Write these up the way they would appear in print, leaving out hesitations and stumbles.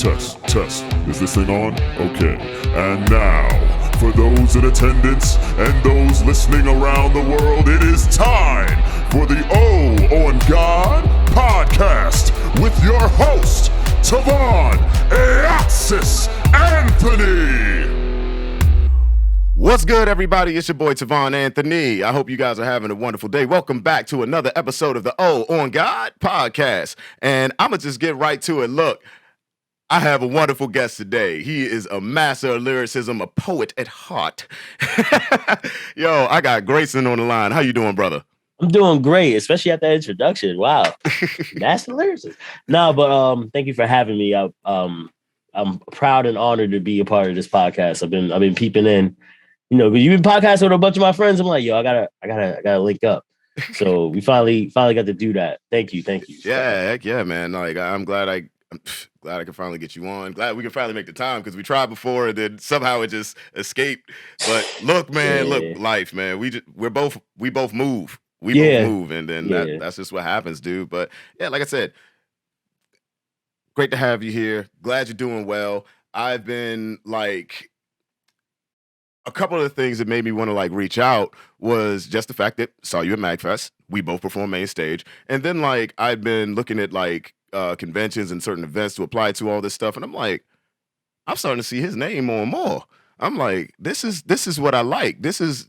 Test, test. Is this thing on? Okay. And now, for those in attendance and those listening around the world, it is time for the on God podcast with your host, Tovaun Anthony. What's good, everybody? It's your boy, Tovaun Anthony. I hope you guys are having a wonderful day. Welcome back to another episode of the on God podcast. And I'm going to just get right to it. Look, I have a wonderful guest today. He is a master of lyricism, a poet at heart. Yo, I got Gr3ys0n on the line. How you doing, brother? I'm doing great, especially at that introduction. Wow. Master lyricist. No, but thank you for having me. I'm proud and honored to be a part of this podcast. I've been peeping in. You know, you've been podcasting with a bunch of my friends. I'm like, yo, I gotta link up. So we finally got to do that. Thank you. Yeah, heck yeah, man. Like, I'm glad I could finally get you on. Glad we could finally make the time because we tried before and then somehow it just escaped. But look, man, look, life, man. We both move. We both move, and then that's just what happens, dude. But yeah, like I said, great to have you here. Glad you're doing well. I've been like, a couple of the things that made me want to like reach out was just the fact that saw you at MagFest. We both perform main stage. And then like I've been looking at like conventions and certain events to apply to all this stuff. And I'm like, I'm starting to see his name more and more. I'm like, this is what I like. This is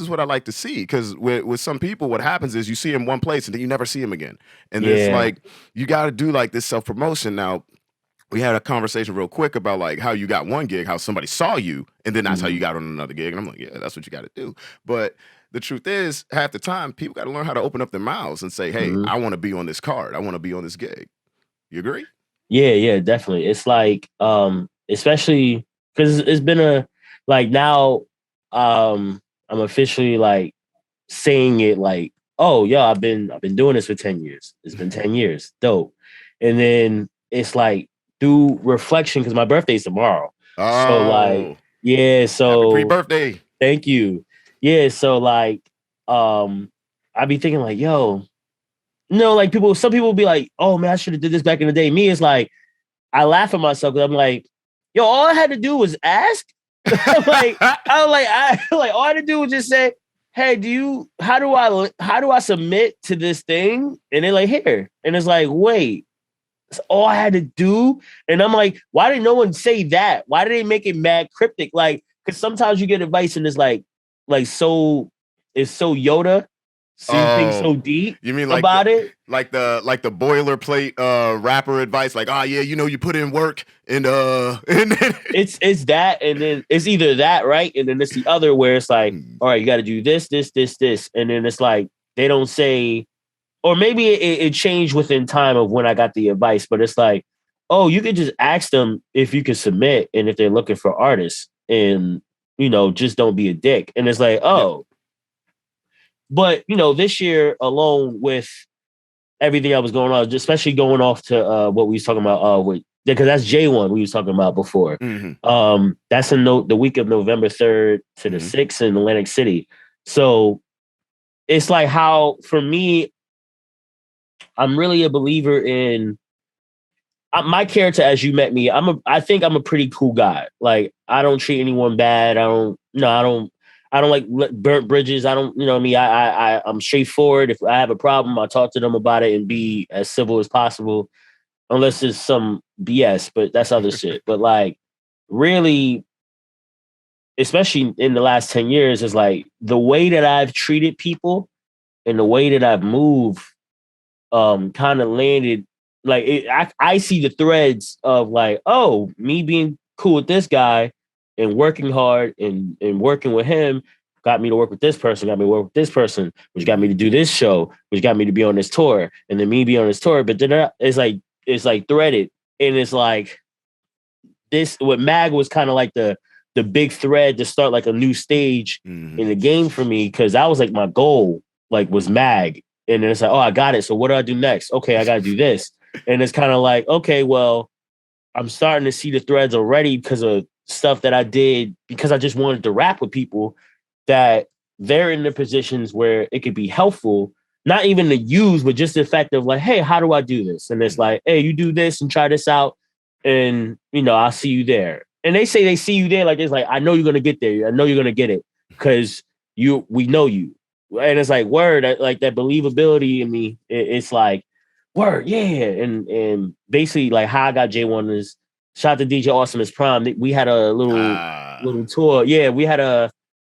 what I like to see. Because with some people, what happens is you see him one place and then you never see him again. And it's like, you got to do like this self-promotion. Now, we had a conversation real quick about like how you got one gig, how somebody saw you, and then that's how you got on another gig. And I'm like, yeah, that's what you got to do. But the truth is, half the time, people got to learn how to open up their mouths and say, hey, I want to be on this card. I want to be on this gig. You agree? Yeah, definitely. It's like, especially because it's been now I'm officially like saying it like, oh, yeah, I've been doing this for 10 years. It's been 10 years. Dope. And then it's like, through reflection, because my birthday's tomorrow. Oh, so like, yeah, so happy pre-birthday. Thank you. Yeah, so like, I'd be thinking like, yo, like some people be like, oh man, I should have did this back in the day. Me, it's like, I laugh at myself because I'm like, yo, all I had to do was ask. all I had to do was just say, hey, how do I submit to this thing? And they're like, here. And it's like, wait. That's all I had to do. And I'm like, why did no one say that? Why did they make it mad cryptic? Like, because sometimes you get advice and it's it's so Yoda. So you think so deep. You mean like about it? Like the boilerplate rapper advice, like, oh yeah, you put in work and it's that, and then it's either that, right? And then it's the other where it's like, all right, you gotta do this. And then it's like they don't say. Or maybe it changed within time of when I got the advice, but it's like, oh, you could just ask them if you can submit and if they're looking for artists and, just don't be a dick. And it's like, oh. But, this year alone with everything that was going on, especially going off to what we was talking about because that's J1 we was talking about before. That's in the week of November 3rd to the 6th in Atlantic City. So it's like how, for me, I'm really a believer in my character. As you met me, I think I'm a pretty cool guy. Like, I don't treat anyone bad. I don't like burnt bridges. I don't, I'm straightforward. If I have a problem, I talk to them about it and be as civil as possible, unless it's some BS, but that's other shit. But like, really, especially in the last 10 years, is like the way that I've treated people and the way that I've moved kind of landed like I see the threads of like, oh, me being cool with this guy and working hard and working with him got me to work with this person, which got me to do this show, which got me to be on this tour, and then me be on this tour. But then it's like threaded, and it's like this. What Mag was kind of like the big thread to start like a new stage in the game for me, because that was like my goal, like was Mag. And then it's like, oh, I got it. So what do I do next? Okay, I got to do this. And it's kind of like, okay, well, I'm starting to see the threads already because of stuff that I did because I just wanted to rap with people that they're in the positions where it could be helpful, not even to use, but just the fact of like, hey, how do I do this? And it's like, hey, you do this and try this out. and I'll see you there. And they say they see you there, like it's like I know you're gonna get there. I know you're gonna get it because we know you. And it's like word, like that believability in me. It's like word, yeah. And basically like how I got J1 is shout out to DJ Awesome's Prime. We had a little tour. Yeah, we had a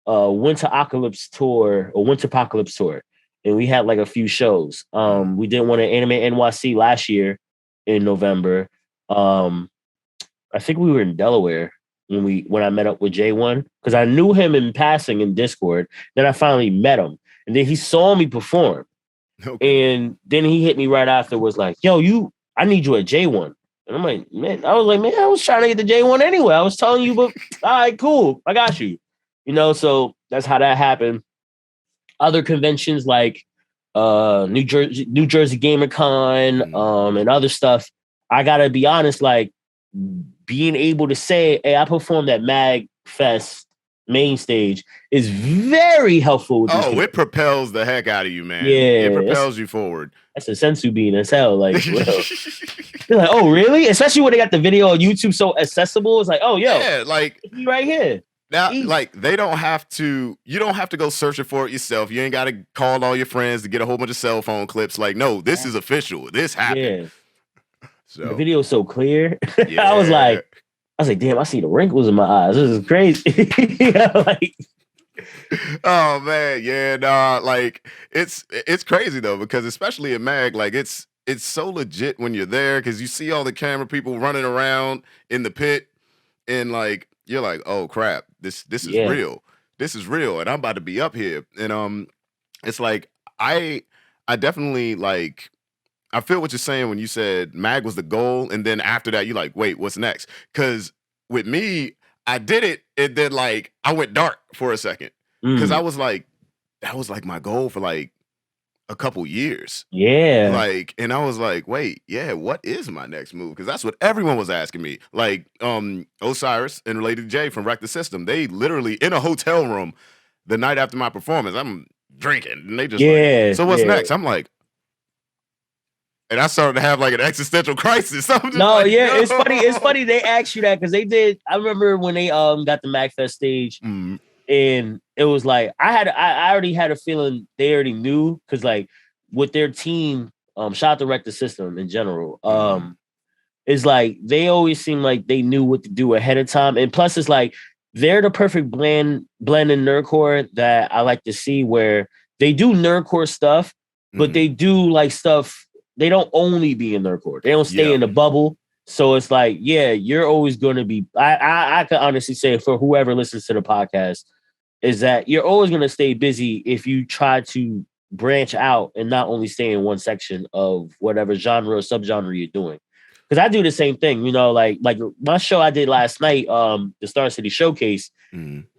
winter apocalypse tour or winter apocalypse tour, and we had like a few shows. We did one at Anime NYC last year in November. I think we were in Delaware when I met up with J1 because I knew him in passing in Discord. Then I finally met him, and then he saw me perform, and then he hit me right after. Was like, "Yo, I need you at J1." And I'm like, man, I was trying to get the J1 anyway. I was telling you, but all right, cool, I got you. So that's how that happened. Other conventions like New Jersey Gamer Con, and other stuff. I gotta be honest, like being able to say, hey, I performed at Mag Fest main stage is very helpful. It propels the heck out of you, man. Yeah, it propels you forward. That's a sensu bean as hell. Like, well, they're like, oh, really? Especially when they got the video on YouTube so accessible. It's like, oh, yo, yeah, like right here. Now, like you don't have to go searching for it yourself. You ain't got to call all your friends to get a whole bunch of cell phone clips. Like, no, this is official. This happened. Yeah. So the video is so clear. Yeah. I was like, damn, I see the wrinkles in my eyes. This is crazy. Like, oh man, yeah, nah, like it's crazy though, because especially at Mag, like it's so legit when you're there because you see all the camera people running around in the pit, and like you're like, oh crap, this is real. This is real, and I'm about to be up here. And it's like I definitely like. I feel what you're saying when you said Mag was the goal, and then after that, you're like, wait, what's next? Because with me, I did it, and then like I went dark for a second because I was like, that was like my goal for like a couple years. Yeah. Like, and I was like, wait, yeah, what is my next move? Because that's what everyone was asking me. Like, Osiris and Related J from Wreck the System, they literally in a hotel room the night after my performance, I'm drinking, and they just like, so what's next? I'm like. And I started to have like an existential crisis. It's funny. It's funny they asked you that because they did. I remember when they got the MagFest stage, and it was like I already had a feeling they already knew because like with their team, shout out to Wreck the System in general. It's like they always seem like they knew what to do ahead of time, and plus it's like they're the perfect blend in nerdcore that I like to see where they do nerdcore stuff, but they do like stuff. They don't only be in nerdcore. They don't stay in the bubble. So it's like, yeah, you're always going to be. I can honestly say for whoever listens to the podcast is that you're always going to stay busy if you try to branch out and not only stay in one section of whatever genre or subgenre you're doing. Because I do the same thing, like my show I did last night, the Star City Showcase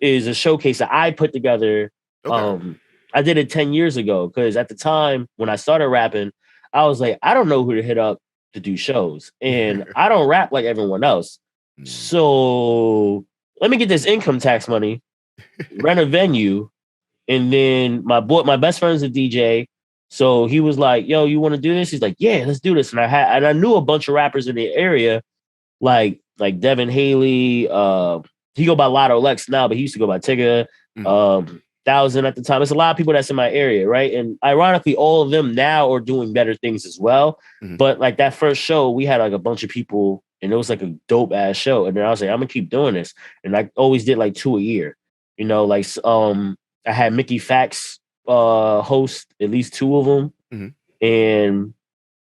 is a showcase that I put together. Okay. I did it 10 years ago because at the time when I started rapping, I was like, I don't know who to hit up to do shows. And I don't rap like everyone else. So let me get this income tax money, rent a venue. And then my best friend's a DJ. So he was like, yo, you want to do this? He's like, yeah, let's do this. And I knew a bunch of rappers in the area, like Devin Haley. He go by Lotto Lex now, but he used to go by Tigger. 1,000 at the time. It's a lot of people that's in my area, right? And ironically, all of them now are doing better things as well. But like that first show, we had like a bunch of people, and it was like a dope ass show. And then I was like, I'm gonna keep doing this, and I always did like 2 a year. Like I had Mickey Fax host at least 2 of them, and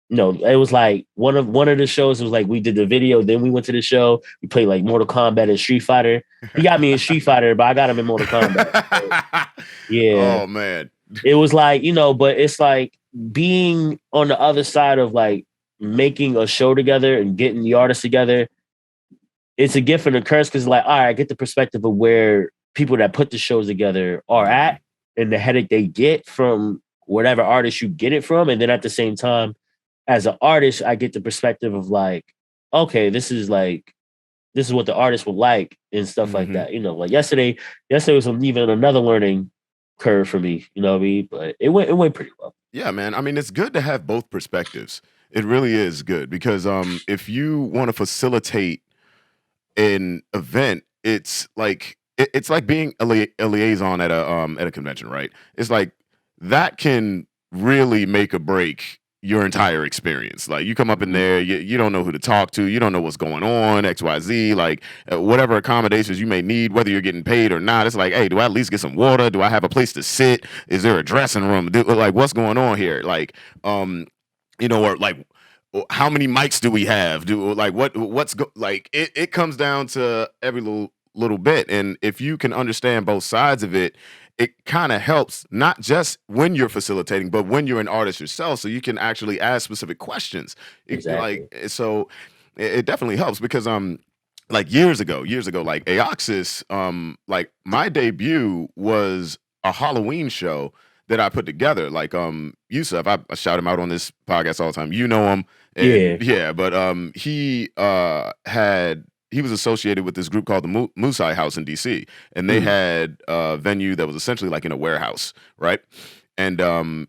it was like one of the shows was like we did the video, then we went to the show, we played like Mortal Kombat and Street Fighter. He got me in Street Fighter, but I got him in Mortal Kombat. So, yeah. Oh man. It was like, but it's like being on the other side of like making a show together and getting the artists together. It's a gift and a curse because like, all right, I get the perspective of where people that put the shows together are at and the headache they get from whatever artist you get it from. And then at the same time, as an artist, I get the perspective of like, okay, this is what the artist would like and stuff like that. Like yesterday was even another learning curve for me. You know what I mean? But it went pretty well. Yeah, man. I mean, it's good to have both perspectives. It really is good because if you want to facilitate an event, it's like being a liaison at a convention, right? It's like that can really make or break your entire experience. Like you come up in there, you don't know who to talk to, you don't know what's going on, XYZ, like whatever accommodations you may need, whether you're getting paid or not. It's like, hey, do I at least get some water? Do I have a place to sit? Is there a dressing room? Like what's going on here? Like, or like how many mics do we have? It comes down to every little bit. And if you can understand both sides of it, it kind of helps not just when you're facilitating, but when you're an artist yourself, so you can actually ask specific questions. Exactly. So it definitely helps because like years ago, like Aoxys, like my debut was a Halloween show that I put together. Like Yusuf, I shout him out on this podcast all the time. You know him. And, but he was associated with this group called the Musai House in DC, and they had a venue that was essentially like in a warehouse, right? And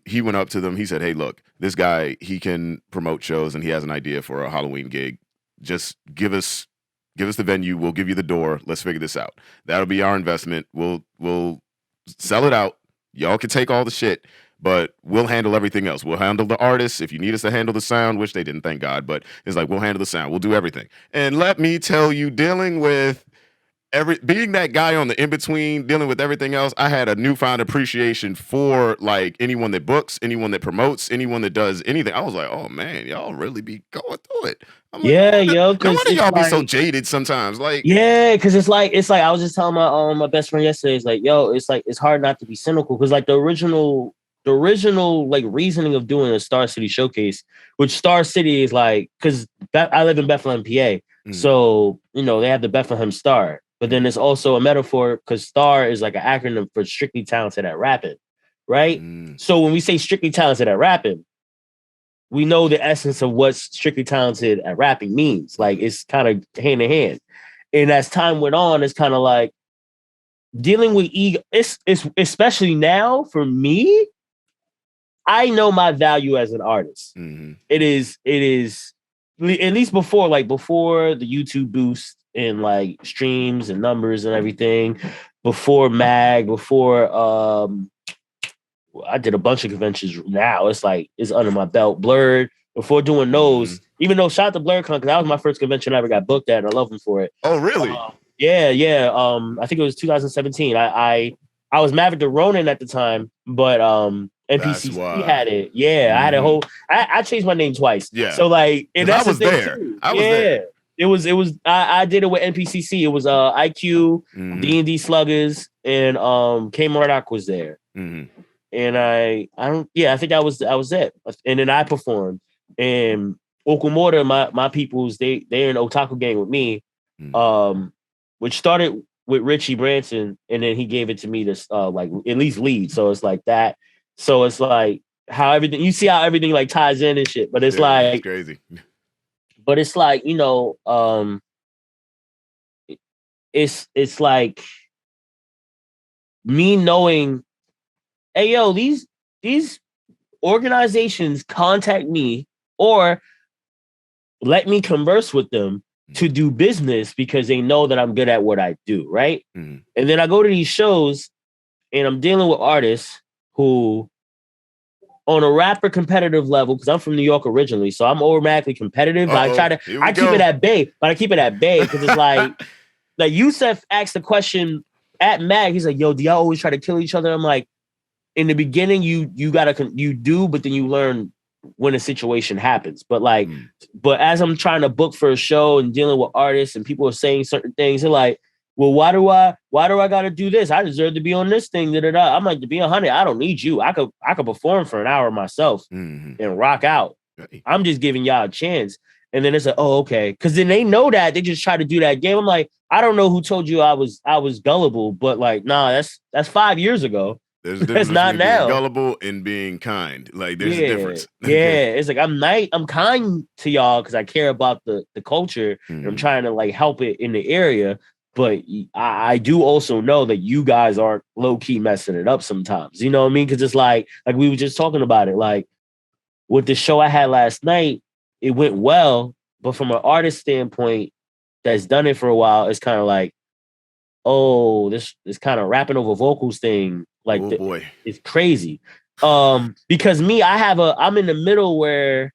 he went up to them. He said, "Hey, look, this guy, he can promote shows, and he has an idea for a Halloween gig. Just give us the venue. We'll give you the door. Let's figure this out. That'll be our investment. We'll sell it out. Y'all can take all the shit, but we'll handle everything else. We'll handle the artists. If you need us to handle the sound, which they didn't, thank God, but it's like, we'll handle the sound. We'll do everything." And let me tell you, dealing with being that guy on the in-between, dealing with everything else, I had a newfound appreciation for like anyone that books, anyone that promotes, anyone that does anything. I was like, oh man, y'all really be going through it. I'm like, yo, no wonder y'all be so jaded sometimes. Like, because it's like I was just telling my best friend yesterday. It's like, yo, it's hard not to be cynical because like the original like reasoning of doing a Star City showcase, which Star City is like, because I live in Bethlehem PA, so they have the Bethlehem Star, but then it's also a metaphor because Star is like an acronym for Strictly Talented at Rapping, right? So when we say Strictly Talented at Rapping, we know the essence of what Strictly Talented at Rapping means. Like it's kind of hand in hand, and as time went on, it's kind of like dealing with ego. It's especially now for me. I know my value as an artist. It is at least before the YouTube boost and like streams and numbers and everything, before I did a bunch of conventions. Now it's like it's under my belt. Blurred, before doing those, even though shout out to BlurredCon because that was my first convention I ever got booked at, and I love him for it. Oh really? Yeah. I think it was 2017. I was Maverick Gr3ys0n at the time, but NPCC had it. Yeah, I had a whole. I changed my name twice. Yeah. So like, and that's I was the thing there. too. I was there. It was. I did it with NPCC. It was IQ, D&D Sluggers, and K Murdoch was there. And I think I was it. And then I performed. And Okumura, my peoples, they're in Otaku Gang with me, which started with Richie Branson, and then he gave it to me to like at least lead. So it's like that. So it's like how everything like ties in and shit. But it's like it's crazy. But it's like, it's like me knowing, hey yo, these organizations contact me or let me converse with them to do business because they know that I'm good at what I do, right? And then I go to these shows and I'm dealing with artists who, on a rapper competitive level, because I'm from New York originally, so I'm automatically competitive. I keep it at bay, because it's like Yusuf asked the question at Mag. He's like, "Yo, do y'all always try to kill each other?" I'm like, in the beginning, you do, but then you learn when a situation happens. But like, but as I'm trying to book for a show and dealing with artists and people are saying certain things, they're like, well, why do I gotta do this? I deserve to be on this thing. Da-da-da. I'm like, to be 100, I don't need you. I could perform for an hour myself and rock out. I'm just giving y'all a chance. And then it's like, oh, okay. Cause then they know that they just try to do that game. I'm like, I don't know who told you I was gullible, but like, nah, that's 5 years ago. There's a difference between being gullible and being kind. Like there's a difference. It's like I'm kind to y'all because I care about the culture and I'm trying to like help it in the area. But I do also know that you guys are low key messing it up sometimes. You know what I mean? Because it's like we were just talking about it. Like with the show I had last night, it went well, but from an artist standpoint that's done it for a while, it's kind of like, oh, this kind of rapping over vocals thing, like boy, it's crazy. Because I'm in the middle where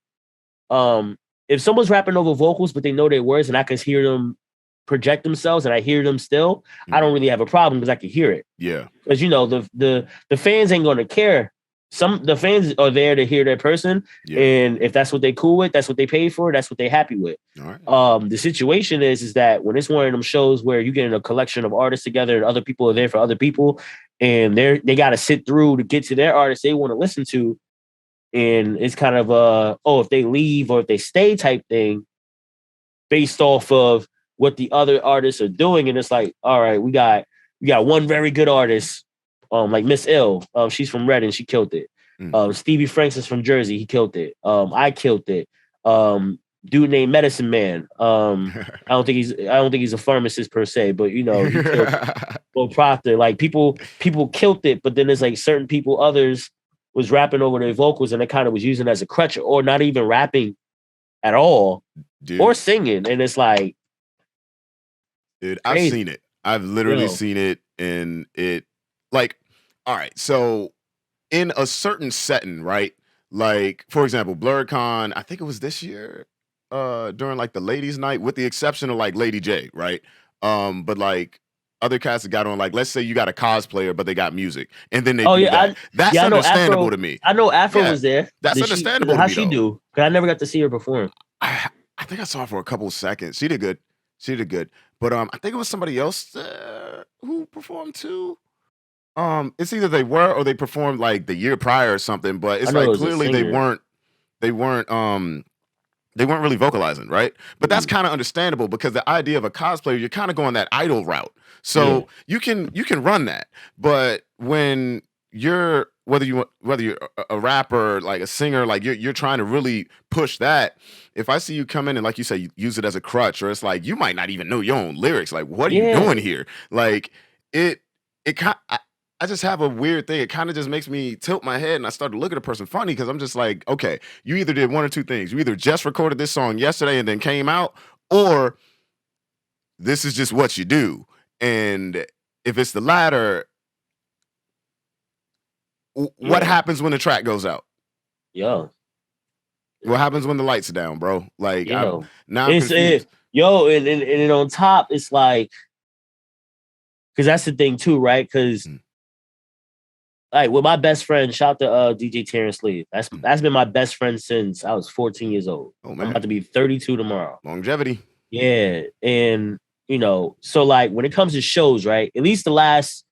if someone's rapping over vocals but they know their words and I can hear them project themselves and I hear them still, I don't really have a problem because I can hear it. Yeah. Because the fans ain't gonna care. The fans are there to hear their person, and if that's what they cool with, that's what they pay for, that's what they happy with. All right. The situation is that when it's one of them shows where you get a collection of artists together and other people are there for other people, and they got to sit through to get to their artists they want to listen to, and it's kind of if they leave or if they stay type thing based off of what the other artists are doing, and it's like, all right, we got one very good artist. Like Miss Ill, she's from Reading, she killed it. Stevie Franks is from Jersey, he killed it. I killed it. Dude named Medicine Man. I don't think he's a pharmacist per se, but he killed Will Proctor. Like people killed it, but then there's like certain people, others was rapping over their vocals and it kind of was using as a crutch, or not even rapping at all, or singing, and it's like, dude, I've seen it. I've literally seen it, and it. Like, all right, so in a certain setting, right? Like, for example, Gr3ys0n, I think it was this year, during like the ladies' night, with the exception of like Lady J, right? But like other cats that got on, like, let's say you got a cosplayer, but they got music, and then they do that. That's understandable to me. I know Afro was there. That's understandable. How she do? Because I never got to see her perform. I think I saw her for a couple of seconds. She did good. But I think it was somebody else who performed too. It's either they were or they performed like the year prior or something, but it's like clearly they weren't really vocalizing, right? But that's kind of understandable because the idea of a cosplayer, you're kind of going that idol route. So you can run that. But when you're whether you're a rapper, like a singer, like you're trying to really push that. If I see you come in and, like you say, you use it as a crutch, or it's like you might not even know your own lyrics. Like, what are you doing here? Like I just have a weird thing. It kind of just makes me tilt my head and I start to look at a person funny because I'm just like, okay, you either did one or two things. You either just recorded this song yesterday and then came out, or this is just what you do. And if it's the latter, what happens when the track goes out? What happens when the lights are down, bro? Like, now I'm confused. And on top, it's like, because that's the thing too, right? Because like with my best friend, shout to DJ Terrence Lee. That's been my best friend since I was 14 years old. Oh, man. I'm about to be 32 tomorrow. Longevity. Yeah. And so like when it comes to shows, right? At least the last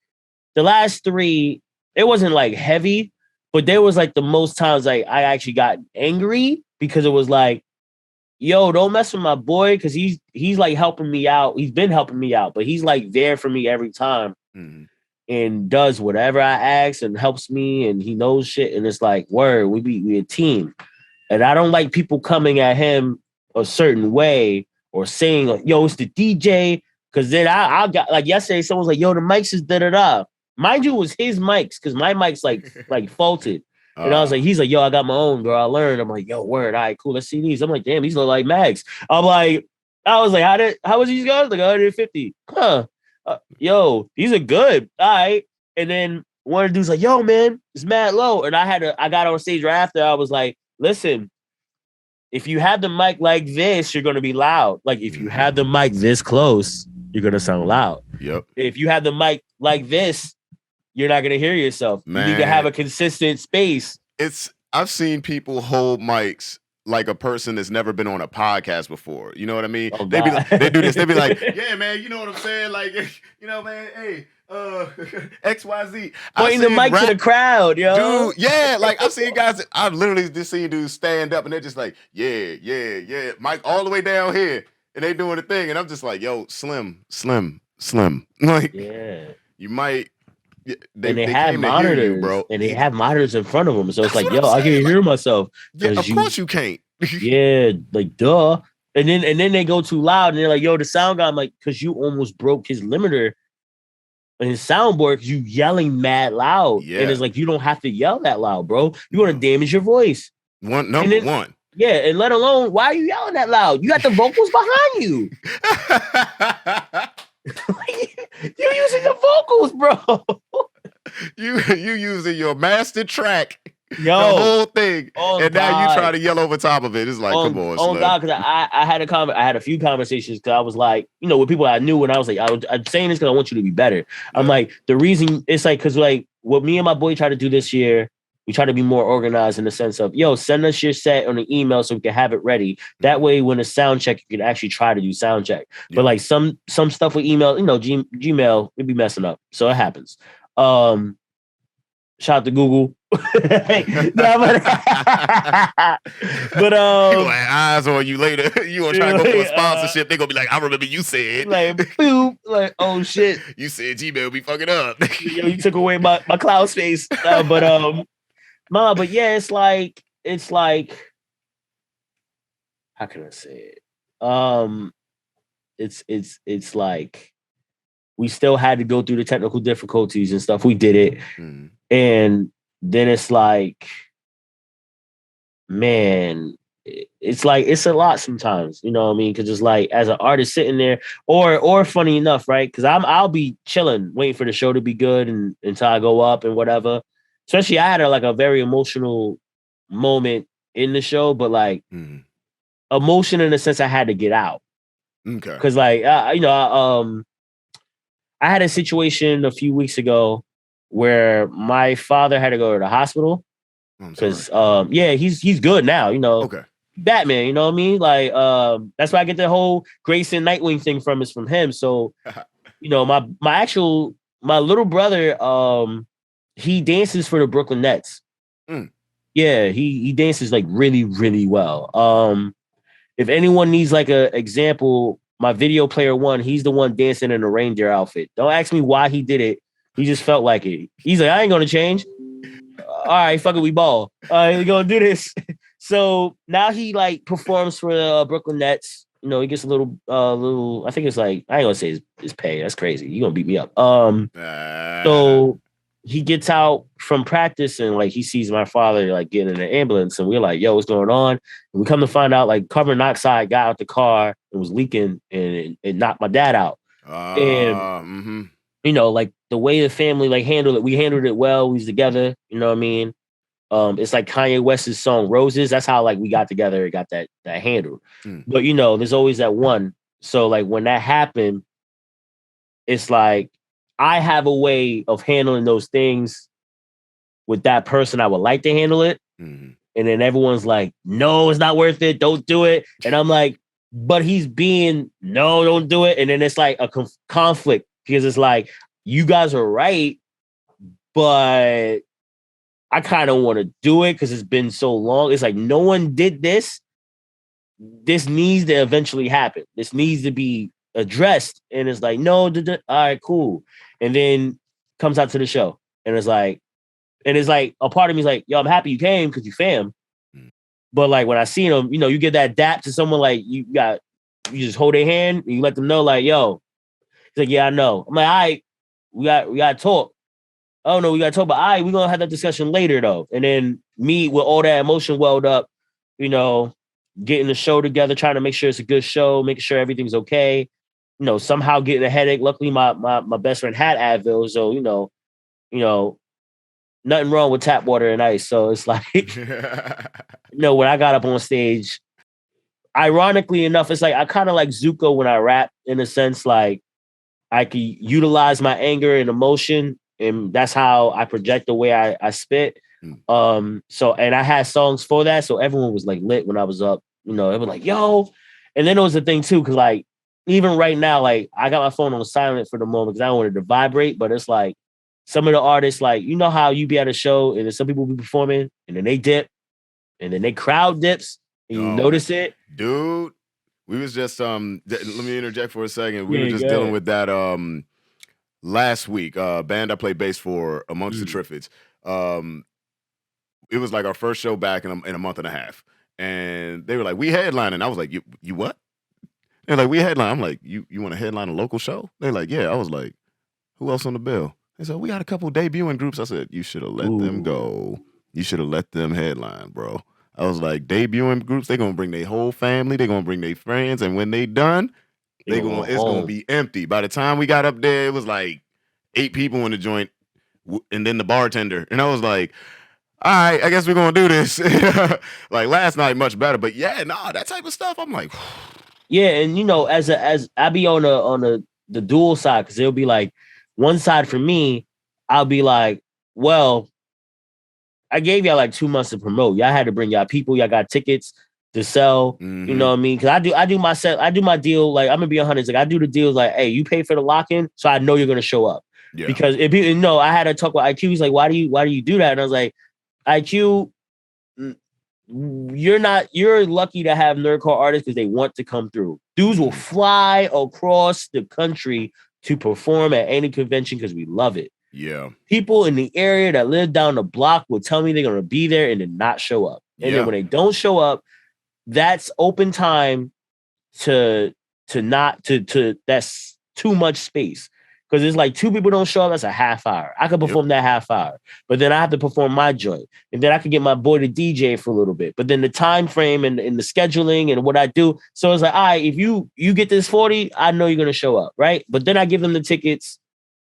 3, it wasn't like heavy, but there was like the most times like I actually got angry because it was like, yo, don't mess with my boy, because he's like helping me out. He's been helping me out, but he's like there for me every time. And does whatever I ask and helps me, and he knows shit. And it's like, word, we a team. And I don't like people coming at him a certain way or saying, like, yo, it's the DJ. Because then I got, like yesterday, someone was like, yo, the mics is da-da-da. Mind you, it was his mics, because my mic's like faulted. And I was like, he's like, yo, I got my own, bro. I learned. I'm like, yo, word, all right, cool. Let's see these. I'm like, damn, these look like mags. I was like, how was these guys? Like 150. Huh. Yo, these are good. All right. And then one of the dudes like, yo, man, it's mad low. And I got on stage right after. I was like, listen, if you have the mic like this, you're going to be loud. Like if you have the mic this close, you're going to sound loud. Yep. If you have the mic like this, you're not going to hear yourself. Man. You need to have a consistent space. I've seen people hold mics like a person that's never been on a podcast before. You know what I mean? Oh, they do this. They be like, yeah, man, you know what I'm saying? Like, man, hey, XYZ. Pointing the mic to the crowd, yo. Dude, yeah, like I've seen guys, I've literally just seen dudes stand up and they're just like, yeah, mic all the way down here. And they doing the thing. And I'm just like, yo, slim. Like, you might. They have monitors, you, bro. And they have monitors in front of them, so it's like, yo, I can hear myself. Yeah, of course you can't. Yeah, like duh. And then they go too loud and they're like, yo, the sound guy, I'm like, because you almost broke his limiter and his soundboard because you yelling mad loud. Yeah. And it's like, you don't have to yell that loud, bro. You want to damage your voice. Number one. Yeah, and let alone, why are you yelling that loud? You got the vocals behind you. You're using the vocals, bro. You using your master track. Yo, the whole thing, and now you try to yell over top of it. It's like, come on, oh God, because I had a few conversations because I was like, with people I knew, and I was like, I'm saying this because I want you to be better. Yeah. I'm like, the reason it's like, because like what me and my boy tried to do this year, we try to be more organized in the sense of, send us your set on an email so we can have it ready. That way, when a sound check, you can actually try to do sound check. Yeah. But like some stuff with email, Gmail, it'd be messing up, so it happens. Shout out to Google. But he gonna have eyes on you later. You gonna try to go for a sponsorship? They gonna be like, I remember you said, like, boop, like, oh shit, you said Gmail be fucking up. You took away my cloud space. But yeah, it's like, how can I say it? It's like we still had to go through the technical difficulties and stuff. We did it, and then it's like, man, it's like, it's a lot sometimes, you know what I mean? Because it's like, as an artist sitting there, or funny enough, right? Because I'll be chilling, waiting for the show to be good and until I go up and whatever. Especially, I had a very emotional moment in the show, but like emotion in the sense I had to get out. Okay. Because like, I had a situation a few weeks ago where my father had to go to the hospital because he's good now, Okay. Batman, you know what I mean? Like that's why I get the whole Gr3ys0n Nightwing thing from him. So my little brother, he dances for the Brooklyn Nets. Yeah, he dances like really, really well. If anyone needs like a example, my video player one, he's the one dancing in a reindeer outfit. Don't ask me why he did it. He just felt like it. He's like, I ain't gonna change. All right, fuck it, we ball. All right, we're gonna do this. So now he like performs for the Brooklyn Nets. He gets a little. I think it's like, I ain't gonna say his pay. That's crazy. You gonna beat me up. So he gets out from practice and like he sees my father like getting in an ambulance, and we're like, yo, what's going on? And we come to find out like carbon monoxide got out the car and was leaking, and it knocked my dad out. And like the way the family like handled it, we handled it well. We was together, you know what I mean? It's like Kanye West's song Roses. That's how like we got together and got that handled. But there's always that one. So like when that happened, it's like I have a way of handling those things with that person. I would like to handle it. And then everyone's like, no, it's not worth it. Don't do it. And I'm like, but he's being, no, don't do it. And then it's like a conflict because it's like, you guys are right, but I kind of want to do it because it's been so long. It's like, no one did this. This needs to eventually happen. This needs to be addressed. And it's like, no, all right, cool. And then comes out to the show. And it's like, a part of me is like, yo, I'm happy you came because you fam. But like when I see him, you get that dap to someone like you just hold their hand and you let them know like, yo, he's like, yeah, I know. I'm like, all right, we got to talk. Oh no, we got to talk, but all right, we're going to have that discussion later though. And then me with all that emotion welled up, getting the show together, trying to make sure it's a good show, making sure everything's okay. Somehow getting a headache. Luckily, my best friend had Advil, so nothing wrong with tap water and ice. So it's like, when I got up on stage, ironically enough, it's like I kind of like Zuko when I rap in a sense, like I can utilize my anger and emotion, and that's how I project the way I spit. So, and I had songs for that, so everyone was like lit when I was up. It was like, yo. And then it was the thing too, because like even right now, like I got my phone on silent for the moment because I don't want it to vibrate. But it's like some of the artists, like how you be at a show and then some people be performing and then they dip and then they crowd dips and you notice it, dude. We was just let me interject for a second. We were just dealing with that last week. Band I played bass for, Amongst the Triffids. It was like our first show back in a month and a half. And they were like, we headlining. I was like, you what? They're like, we headline. I'm like, you want to headline a local show? They're like, yeah. I was like, who else on the bill? They said, we got a couple debuting groups. I said, you should have let them go. You should have let them headline, bro. I was like, debuting groups, they're gonna bring their whole family, they're gonna bring their friends, and when they done, it's gonna be empty. By the time we got up there, it was like 8 people in the joint, and then the bartender. And I was like, all right, I guess we're gonna do this. Like last night, much better. But yeah, that type of stuff, I'm like, yeah, and as I be on the dual side, because it'll be like one side for me, I'll be like, well, I gave y'all like 2 months to promote. Y'all had to bring y'all people. Y'all got tickets to sell. Mm-hmm. You know what I mean? Because I do my deal. Like I'm gonna be 100. Like I do the deals. Like, hey, you pay for the lock-in, so I know you're gonna show up. Yeah. Because if you I had to talk with IQ. He's like, why do you do that? And I was like, IQ, you're lucky to have nerdcore artists because they want to come through. Dudes will fly across the country to perform at any convention because we love it. Yeah. People in the area that live down the block will tell me they're going to be there and then not show up. And then when they don't show up, that's open time to that's too much space. Because it's like 2 people don't show up, that's a half hour. I could perform that half hour, but then I have to perform my joint. And then I could get my boy to DJ for a little bit. But then the time frame and the scheduling and what I do. So it's like, all right, if you get this 40, I know you're going to show up, right? But then I give them the tickets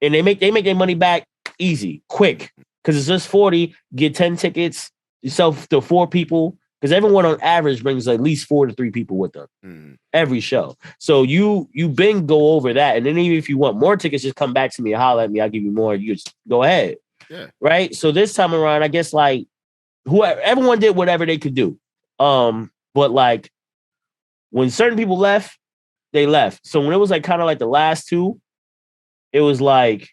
and they make their money back easy, quick. Because it's just 40, get 10 tickets, you sell to 4 people. Because everyone on average brings at least 4 to 3 people with them every show. So you been go over that. And then even if you want more tickets, just come back to me and holler at me. I'll give you more. You just go ahead. Yeah. Right. So this time around, I guess like everyone did whatever they could do. But like when certain people left, they left. So when it was like kind of like the last 2, it was like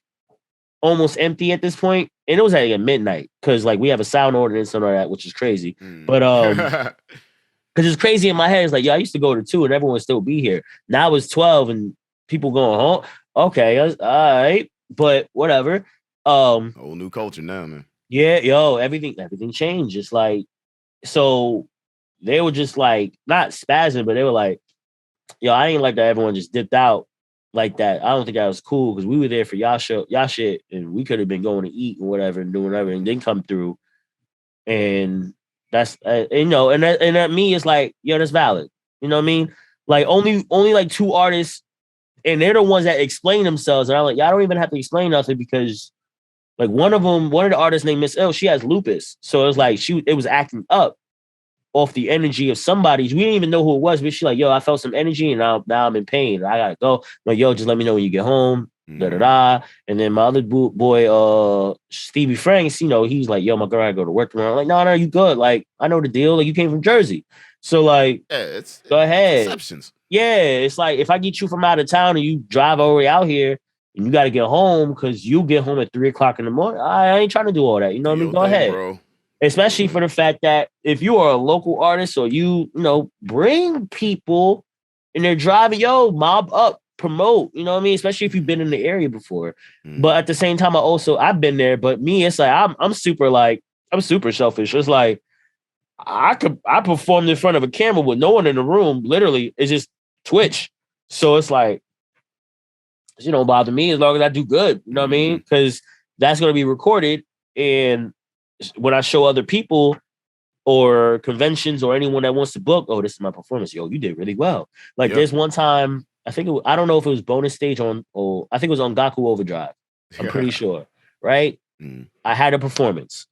almost empty at this point. And it was like at midnight because like we have a sound ordinance and all that, which is crazy. But because it's crazy in my head. It's like, I used to go to 2 and everyone would still be here. Now it's 12 and people going home. Okay, all right, but whatever. Whole new culture now, man. Yeah, everything changed. It's like, so they were just like not spazzing, but they were like, I ain't like that everyone just dipped out like that. I don't think that was cool because we were there for y'all shit, and we could have been going to eat and whatever and doing whatever, and then come through. And that's and that me is like, that's valid. You know what I mean? Like only like 2 artists, and they're the ones that explain themselves. And I'm like, y'all don't even have to explain nothing because like one of the artists named Miss L, she has lupus, so it was like it was acting up off the energy of somebody. We didn't even know who it was, but she's like, I felt some energy and now I'm in pain. I gotta go. I'm like, just let me know when you get home. And then my other boy, Stevie Franks, he's like, my girl, I gotta go to work tomorrow. I'm like, no, you good. Like, I know the deal. Like, you came from Jersey. So like, go ahead. Exceptions. Yeah, it's like if I get you from out of town and you drive all the way out here and you got to get home because you get home at 3:00 in the morning, I ain't trying to do all that. You know what I mean? Go ahead. Bro. Especially for the fact that if you are a local artist or you bring people and they're driving, mob up, promote, you know what I mean? Especially if you've been in the area before. But at the same time, I've been there, but me, it's like, I'm super selfish. It's like, I performed in front of a camera with no one in the room. Literally, it's just Twitch. So it's like, it don't bother me as long as I do good. You know what I mean? Because that's going to be recorded. And when I show other people or conventions or anyone that wants to book, this is my performance. You did really well. Like there's one time, I don't know if it was bonus stage I think it was on Gaku Overdrive. I'm pretty sure. Right? I had a performance.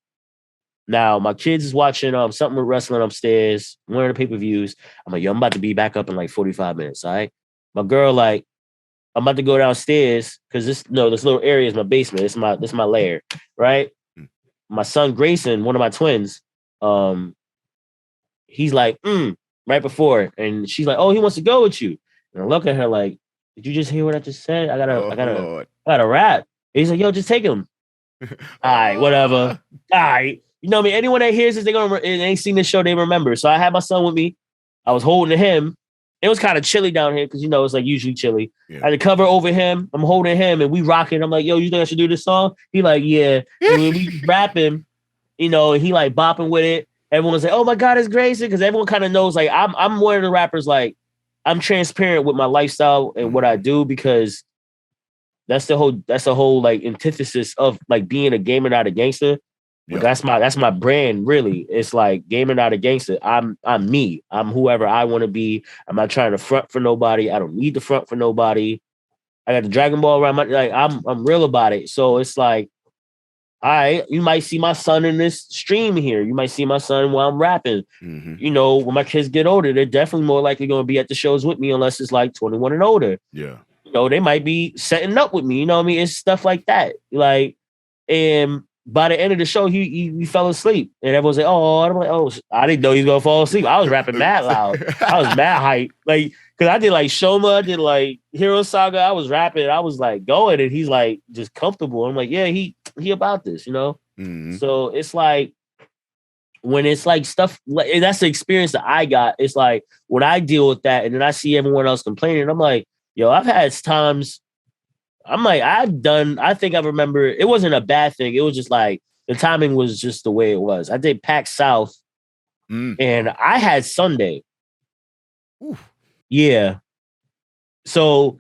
Now my kids is watching something with wrestling upstairs, one of the pay-per-views. I'm like, I'm about to be back up in like 45 minutes. All right. My girl, like, I'm about to go downstairs because this little area is my basement. This is my lair, right? My son Gr3ys0n, one of my twins, he's like, right before, and she's like, he wants to go with you. And I look at her like, did you just hear what I just said? I gotta rap. And he's like, just take him. All right, whatever. All right. You know what I mean? Anyone that hears this, they ain't seen this show, they remember. So I had my son with me. I was holding him. It was kind of chilly down here because it's like usually chilly. Yeah. I had to cover over him. I'm holding him and we rocking. I'm like, you think I should do this song? He like, yeah. And when we rapping, he like bopping with it. Everyone's like, oh my God, it's Gr3ys0n, because everyone kind of knows like I'm one of the rappers like I'm transparent with my lifestyle and what I do, because that's the whole like antithesis of like being a gamer, not a gangster. But that's my brand, really. It's like gamer, not a gangster. I'm me. I'm whoever I want to be. I'm not trying to front for nobody. I don't need to front for nobody. I got the Dragon Ball around my like. I'm real about it. So it's like, all right, you might see my son in this stream here. You might see my son while I'm rapping. You know, when my kids get older, they're definitely more likely going to be at the shows with me, unless it's like 21 and older. Yeah. You know, they might be setting up with me. You know what I mean? It's stuff like that. Like, and by the end of the show, he fell asleep, and everyone's like, "Oh," I'm like, "Oh, I didn't know he was gonna fall asleep." I was rapping mad loud. I was mad hype, like, because I did like Shoma, I did like Hero Saga. I was rapping, I was like going, and he's like just comfortable. I'm like, yeah, he about this, you know. So it's like when it's like stuff, and that's the experience that I got. It's like when I deal with that, and then I see everyone else complaining, I'm like, yo, I've had times. I'm like, I think I remember it wasn't a bad thing. It was just like the timing was just the way it was. I did PAX South and I had Sunday. Yeah. So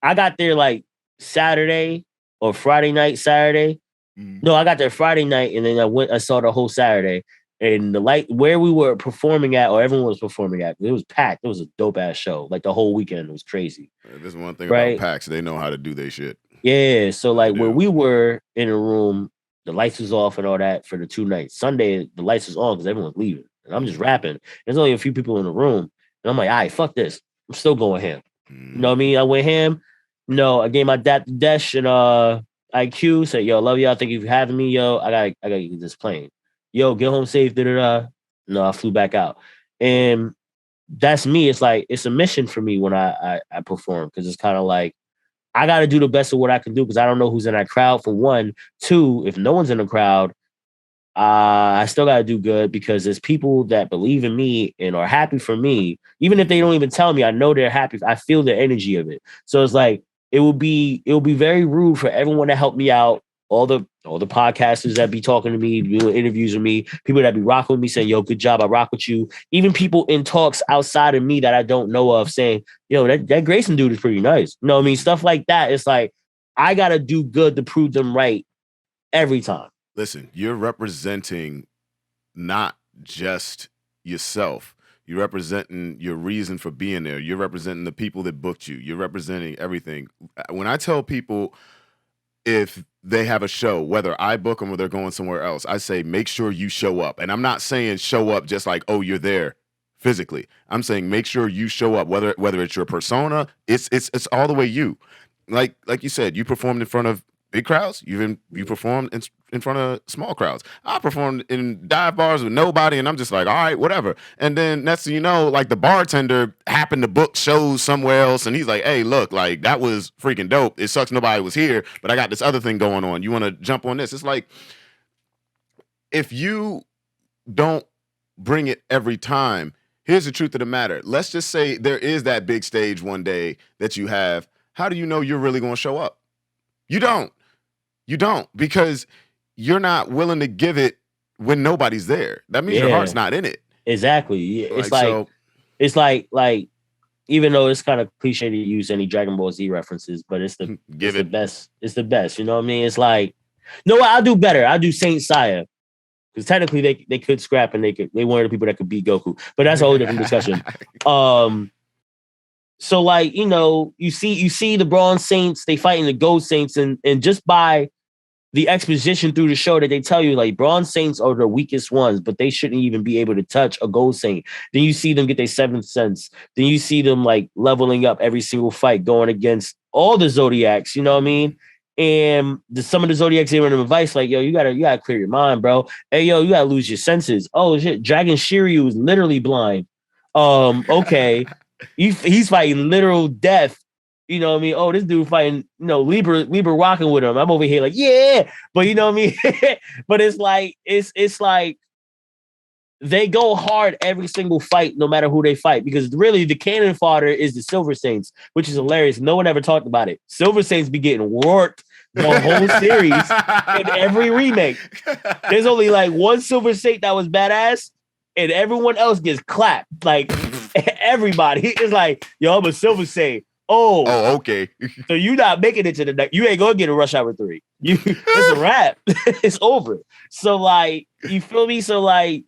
I got there like Saturday or Friday night, Saturday. No, I got there Friday night, and then I saw the whole Saturday. And the light where we were performing at, or everyone was performing at, it was packed. It was a dope ass show. Like the whole weekend was crazy. There's one thing about PAX, they know how to do their shit. Yeah. So like where we were in a room, the lights was off and all that for the 2 nights. Sunday, the lights was on because everyone's leaving. And I'm just rapping. There's only a few people in the room. And I'm like, all right, fuck this. I'm still going ham. You know what I mean? I went ham. No, I gave my dad the Desh and IQ, said, yo, love y'all. Thank you for having me, yo. I gotta get this plane. Yo, get home safe, da-da-da. No, I flew back out. And that's me. It's like, it's a mission for me when I perform, because it's kind of like, I got to do the best of what I can do, because I don't know who's in that crowd, for one. Two, if no one's in the crowd, I still got to do good, because there's people that believe in me and are happy for me. Even if they don't even tell me, I know they're happy. I feel the energy of it. So it's like, it will be very rude for everyone to help me out. All the podcasters that be talking to me, doing interviews with me, people that be rocking with me, saying, yo, good job, I rock with you. Even people in talks outside of me that I don't know of saying, yo, that Gr3ys0n dude is pretty nice. You know what I mean? Stuff like that. It's like, I got to do good to prove them right every time. Listen, you're representing not just yourself. You're representing your reason for being there. You're representing the people that booked you. You're representing everything. When I tell people, if they have a show, whether I book them or they're going somewhere else, I say, make sure you show up. And I'm not saying show up just like, oh, you're there physically. I'm saying make sure you show up, whether it's your persona, it's all the way you. Like you said, you performed in front of big crowds. You performed in front of small crowds. I performed in dive bars with nobody, and I'm just like, all right, whatever. And then next thing you know, like the bartender happened to book shows somewhere else, and he's like, hey, look, like that was freaking dope. It sucks nobody was here, but I got this other thing going on. You want to jump on this? It's like, if you don't bring it every time, here's the truth of the matter. Let's just say there is that big stage one day that you have. How do you know you're really going to show up? You don't, because you're not willing to give it when nobody's there. That means your heart's not in it. Exactly. It's like, even though it's kind of cliche to use any Dragon Ball Z references, but it's the best. It's the best. You know what I mean? It's like, no, I'll do better. I'll do Saint Seiya. Because technically they could scrap, and they one of the people that could beat Goku. But that's a whole different discussion. So like, you know, you see the Bronze Saints, they fighting the Gold Saints, and just by the exposition through the show that they tell you, like, Bronze Saints are the weakest ones, but they shouldn't even be able to touch a Gold Saint. Then you see them get their 7th sense. Then you see them like leveling up every single fight, going against all the Zodiacs, you know what I mean? And some of the Zodiacs gave them advice like, yo, you gotta clear your mind, bro. Hey, yo, you gotta lose your senses. Oh shit, Dragon Shiryu is literally blind. Okay. He's fighting literal death. You know what I mean? Oh, this dude fighting, you know, Libra rocking with him. I'm over here like, yeah, but you know what I mean? But it's like they go hard every single fight, no matter who they fight, because really the cannon fodder is the Silver Saints, which is hilarious. No one ever talked about it. Silver Saints be getting worked the whole series in every remake. There's only like one Silver Saint that was badass, and everyone else gets clapped. Like Everybody is like, yo, I'm a Silver Saiyan. Oh, okay. So you not making it to the next. You ain't gonna get a Rush Hour 3. It's a wrap. It's over. So like, you feel me? So like,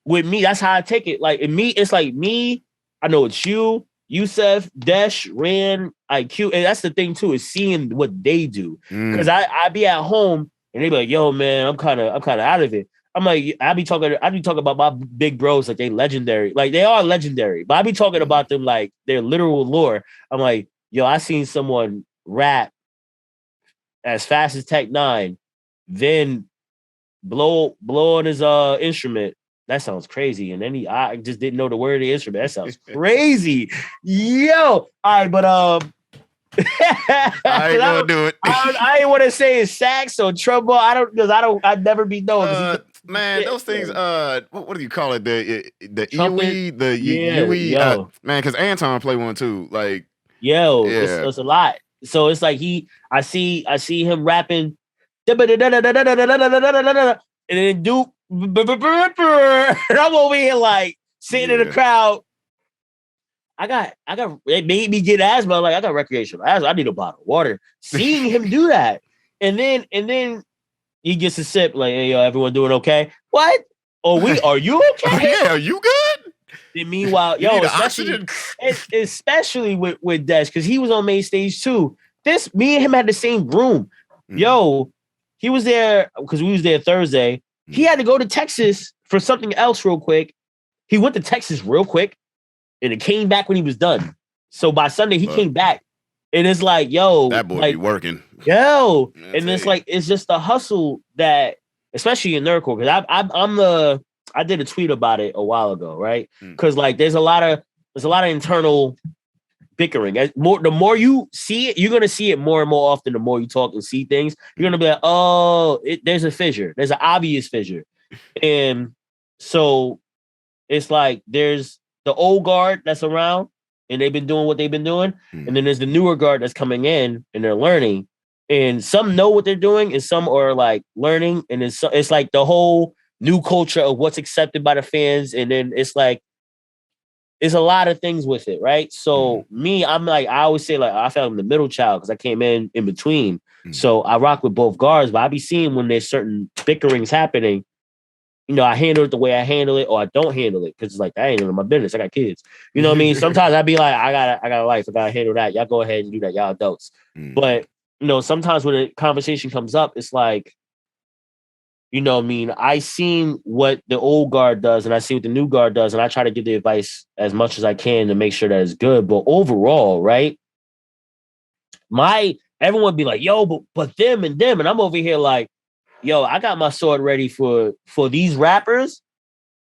with me, that's how I take it. Like, in me, it's like me. I know it's you, Yusef, Desh, Ran, IQ, and that's the thing too, is seeing what they do. Because I be at home and they be like, yo, man, I'm kind of out of it. I'm like, I be talking about my big bros like they legendary. Like they are legendary, but I be talking about them like their literal lore. I'm like, yo, I seen someone rap as fast as Tech 9, then blow on his instrument. That sounds crazy. And then I just didn't know the word of the instrument. That sounds crazy. Yo. All right, but I ain't gonna do it. I ain't want to say it's sax or trombone. I'd never be known. Man, those things. What do you call it? The Trumpet? Yui. Man, because Anton play one too. Like, it's a lot. So it's like I see him rapping, and then Duke. And I'm over here like sitting in the crowd. I got it made me get asthma. Like I got recreational asthma. I need a bottle of water. Seeing him do that, and then he gets a sip. Like, hey, yo, everyone doing okay? What? Are you okay? Yeah, are you good? And meanwhile, especially with Desh, because he was on main stage too. Me and him had the same room. Yo, he was there because we was there Thursday. He had to go to Texas for something else real quick. He went to Texas real quick, and it came back when he was done. So by Sunday, he came back. And it's like, yo. That boy be working. Yo. And it's like, it's just the hustle that, especially in nerdcore, because I did a tweet about it a while ago, right? Because like there's a lot of internal bickering. The more you see it, you're gonna see it more and more often. The more you talk and see things, you're gonna be like, oh, there's a fissure. There's an obvious fissure, and so it's like there's the old guard that's around, and they've been doing what they've been doing, and then there's the newer guard that's coming in and they're learning, and some know what they're doing, and some are like learning, and it's like the whole new culture of what's accepted by the fans, and then it's like. There's a lot of things with it, right? So me, I'm like, I always say like, I felt I'm the middle child because I came in between. So I rock with both guards, but I be seeing when there's certain bickerings happening, you know, I handle it the way I handle it or I don't handle it because it's like, that ain't none of my business. I got kids. You know what I mean? Sometimes I be like, I got a life. I got to handle that. Y'all go ahead and do that. Y'all adults. But, you know, sometimes when a conversation comes up, it's like, you know what I mean? I seen what the old guard does and I see what the new guard does. And I try to give the advice as much as I can to make sure that it's good. But overall, right? Everyone be like, yo, but them. And I'm over here like, yo, I got my sword ready for these rappers.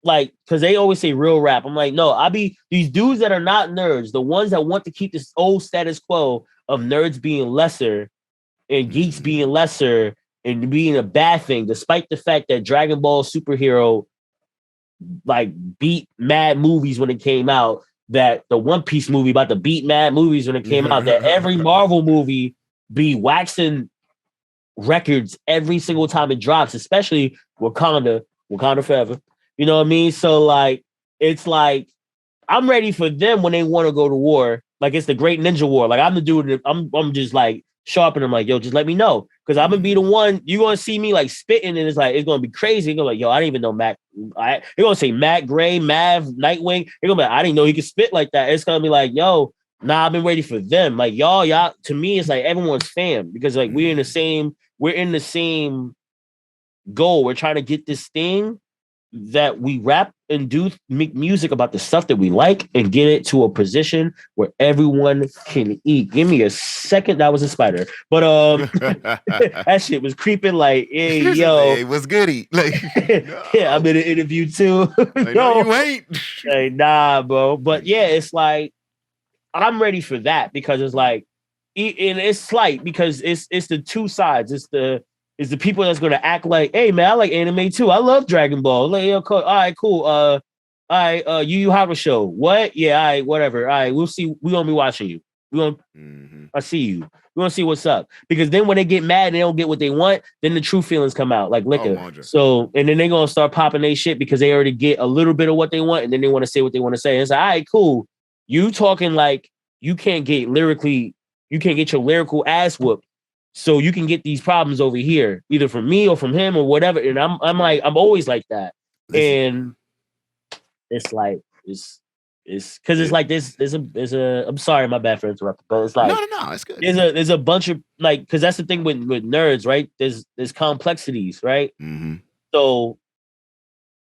Like, because they always say real rap. I'm like, no, these dudes that are not nerds, the ones that want to keep this old status quo of nerds being lesser and geeks being lesser and being a bad thing, despite the fact that Dragon Ball superhero like beat mad movies when it came out, that the One Piece movie about to beat mad movies when it came out, that every Marvel movie be waxing records every single time it drops, especially Wakanda forever. You know what I mean? So like, it's like, I'm ready for them when they want to go to war. Like it's the Great Ninja War. Like I'm the dude. I'm just like sharpening them. Like, yo, just let me know. Cause I'm gonna be the one, you're gonna see me like spitting and it's gonna be crazy. You're gonna be like, yo, I didn't even know Mac. You're gonna say Mac Gray, Mav, Nightwing. You're gonna be like, I didn't know he could spit like that. It's gonna be like, yo, nah, I've been ready for them. Like y'all, to me, it's like everyone's fam because like we're in the same goal. We're trying to get this thing that we rap and make music about the stuff that we like and get it to a position where everyone can eat. Give me a second. That was a spider. But that shit was creeping like, hey, yo. Hey, what's goody? Like, yeah, I'm in an interview too. No, you ain't. Like, nah, bro. But yeah, it's like, I'm ready for that because it's like, and it's slight because it's the two sides. It's the people that's gonna act like, hey man, I like anime too. I love Dragon Ball. Like, yo, all right, cool. Yu Yu Hakusho. What? Yeah, all right, whatever. All right, we'll see. We're gonna be watching you. I see you. We want to see what's up. Because then when they get mad and they don't get what they want, then the true feelings come out like liquor. So, and then they're going to start popping their shit because they already get a little bit of what they want and then they want to say what they want to say. And it's like, all right, cool. You talking like you can't get your lyrical ass whooped. So you can get these problems over here, either from me or from him or whatever. And I'm always like that. And it's like, it's because it's like there's a I'm sorry, my bad for interrupting, but it's like no, it's good. There's a bunch of like, because that's the thing with nerds, right? There's complexities, right? Mm-hmm. So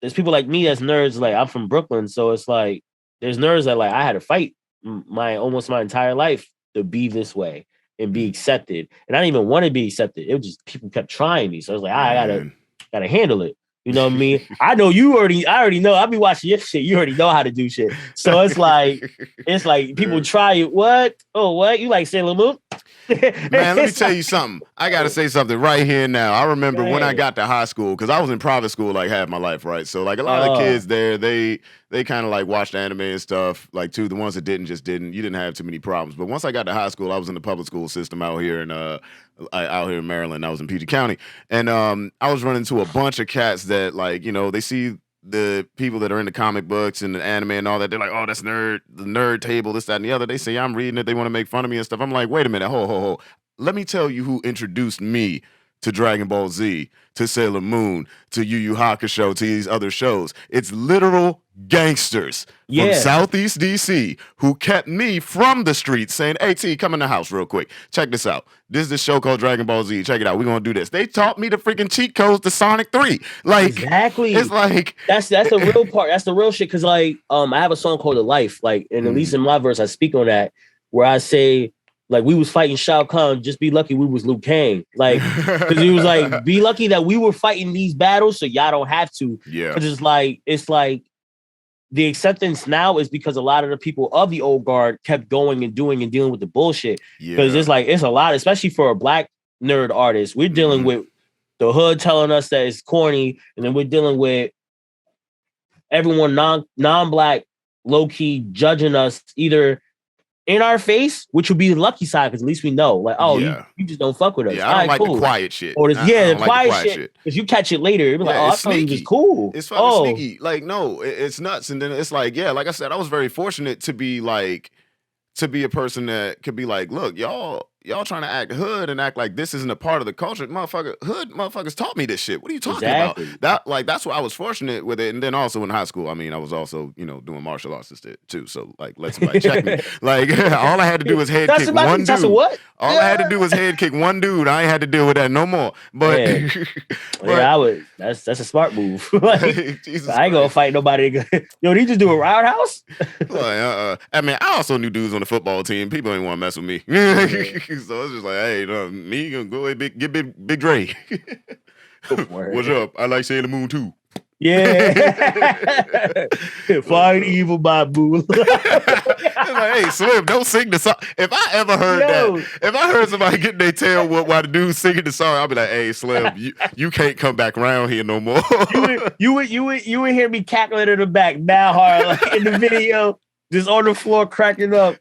there's people like me that's nerds. Like I'm from Brooklyn, so it's like there's nerds that like I had to fight almost my entire life to be this way and be accepted, and I didn't even want to be accepted. It was just people kept trying me, so I was like, I gotta handle it. You know what I mean? I already know. I be watching your shit. You already know how to do shit. So it's like people try it. What? Oh, what? You like Sailor Moon? Man, let me tell you something. I got to say something right here now. I remember when I got to high school, because I was in private school like half my life, right? So like a lot of the kids there, they kind of like watched anime and stuff. Like too, the ones that didn't. You didn't have too many problems. But once I got to high school, I was in the public school system out here in Maryland. I was in PG County, and I was running into a bunch of cats that like, you know, they see the people that are in the comic books and the anime and all that. They're like, oh, that's the nerd table, this, that, and the other. They say I'm reading it. They want to make fun of me and stuff. I'm like, wait a minute, ho. Let me tell you who introduced me to Dragon Ball Z, to Sailor Moon, to Yu Yu Hakusho, to these other shows. It's literal gangsters from Southeast DC who kept me from the streets saying, hey, T, come in the house real quick. Check this out. This is this show called Dragon Ball Z. Check it out. We're going to do this. They taught me the freaking cheat codes to Sonic 3. Like, exactly. It's like... That's the real part. That's the real shit. Because, like, I have a song called The Life. Like, and at least in my verse, I speak on that, where I say, like, we was fighting Shao Kahn. Just be lucky we was Liu Kang. Like, because he was like, be lucky that we were fighting these battles so y'all don't have to. Yeah. Because it's like the acceptance now is because a lot of the people of the old guard kept going and doing and dealing with the bullshit. Because it's like, it's a lot, especially for a black nerd artist. We're dealing with the hood telling us that it's corny, and then we're dealing with everyone non-black low-key judging us either in our face, which would be the lucky side, because at least we know, like, oh, you just don't fuck with us. Yeah, I don't like the quiet shit. Or the quiet shit, because you catch it later. It'd be like, oh, I thought it was cool. It's fucking sneaky. Like, no, it's nuts. And then it's like, yeah, like I said, I was very fortunate to be a person that could be like, look, y'all trying to act hood and act like this isn't a part of the culture. Motherfuckers taught me this shit. What are you talking about? That's why I was fortunate with it. And then also in high school, I mean, I was also, you know, doing martial arts too. So like, let somebody check me. Like, all I had to do was head kick one dude. All I had to do was head kick one dude. I ain't had to deal with that no more. But I would. That's a smart move. Like, I ain't gonna fight nobody. Yo, did you just do a roundhouse? I mean, I also knew dudes on the football team. People ain't want to mess with me. So it's just like, hey, me gonna go ahead get big Dre. What's up? I like Sailor Moon too. Yeah. Find evil, my boo. Like, hey, Slim, don't sing the song. If I ever heard that, if I heard somebody getting their tail whooped while the dude singing the song, I'll be like, hey, Slim, you can't come back around here no more. you would hear me cackling in the back, mad hard, like in the video. Just on the floor cracking up.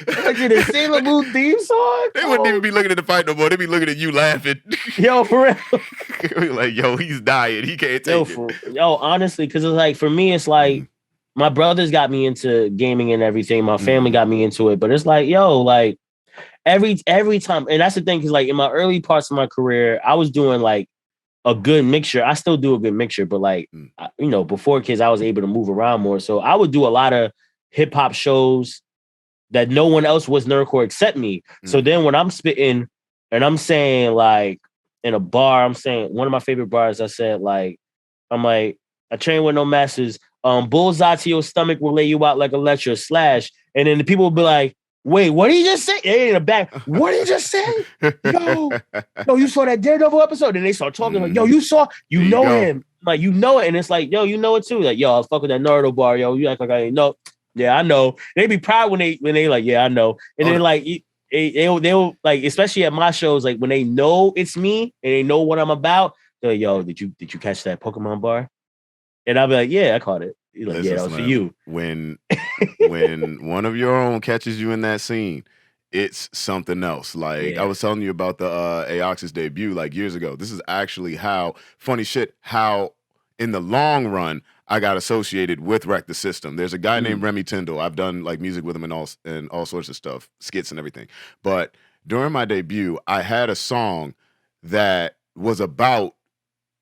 Like in the Sailor Moon theme song? They wouldn't even be looking at the fight no more. They'd be looking at you laughing. Yo, for real. Like, yo, he's dying. He can't take it. Honestly, because it's like, for me, it's like, my brothers got me into gaming and everything. My family got me into it. But it's like, yo, like, every time, and that's the thing, because like in my early parts of my career, I was doing like a good mixture. I still do a good mixture, but like, you know, before kids, I was able to move around more. So I would do a lot of hip hop shows that no one else was nerdcore except me. So then when I'm spitting and I'm saying like in a bar, I'm saying one of my favorite bars, I said like, I'm like, I train with no masters. Bullseye to your stomach will lay you out like a lecture slash. And then the people will be like, wait, what did he just say? They in the back. What did he just say? Yo, you saw that Daredevil episode? And they start talking like, yo, you know him. Like, you know it. And it's like, yo, you know it too. Like, yo, I fuck with that Naruto bar. Yo, you act like I ain't know. Yeah, I know. They be proud when they like, yeah, I know. And then like they'll like, especially at my shows, like when they know it's me and they know what I'm about, they're like, yo, did you catch that Pokemon bar? And I'll be like, yeah, I caught it. He's like, yeah, that was for you. When one of your own catches you in that scene it's something else. Like I was telling you about the Aox's debut like years ago. This is actually how in the long run I got associated with Wreck the System. There's a guy named Remy Tyndall. I've done like music with him and all sorts of stuff, skits and everything. But during my debut, I had a song that was about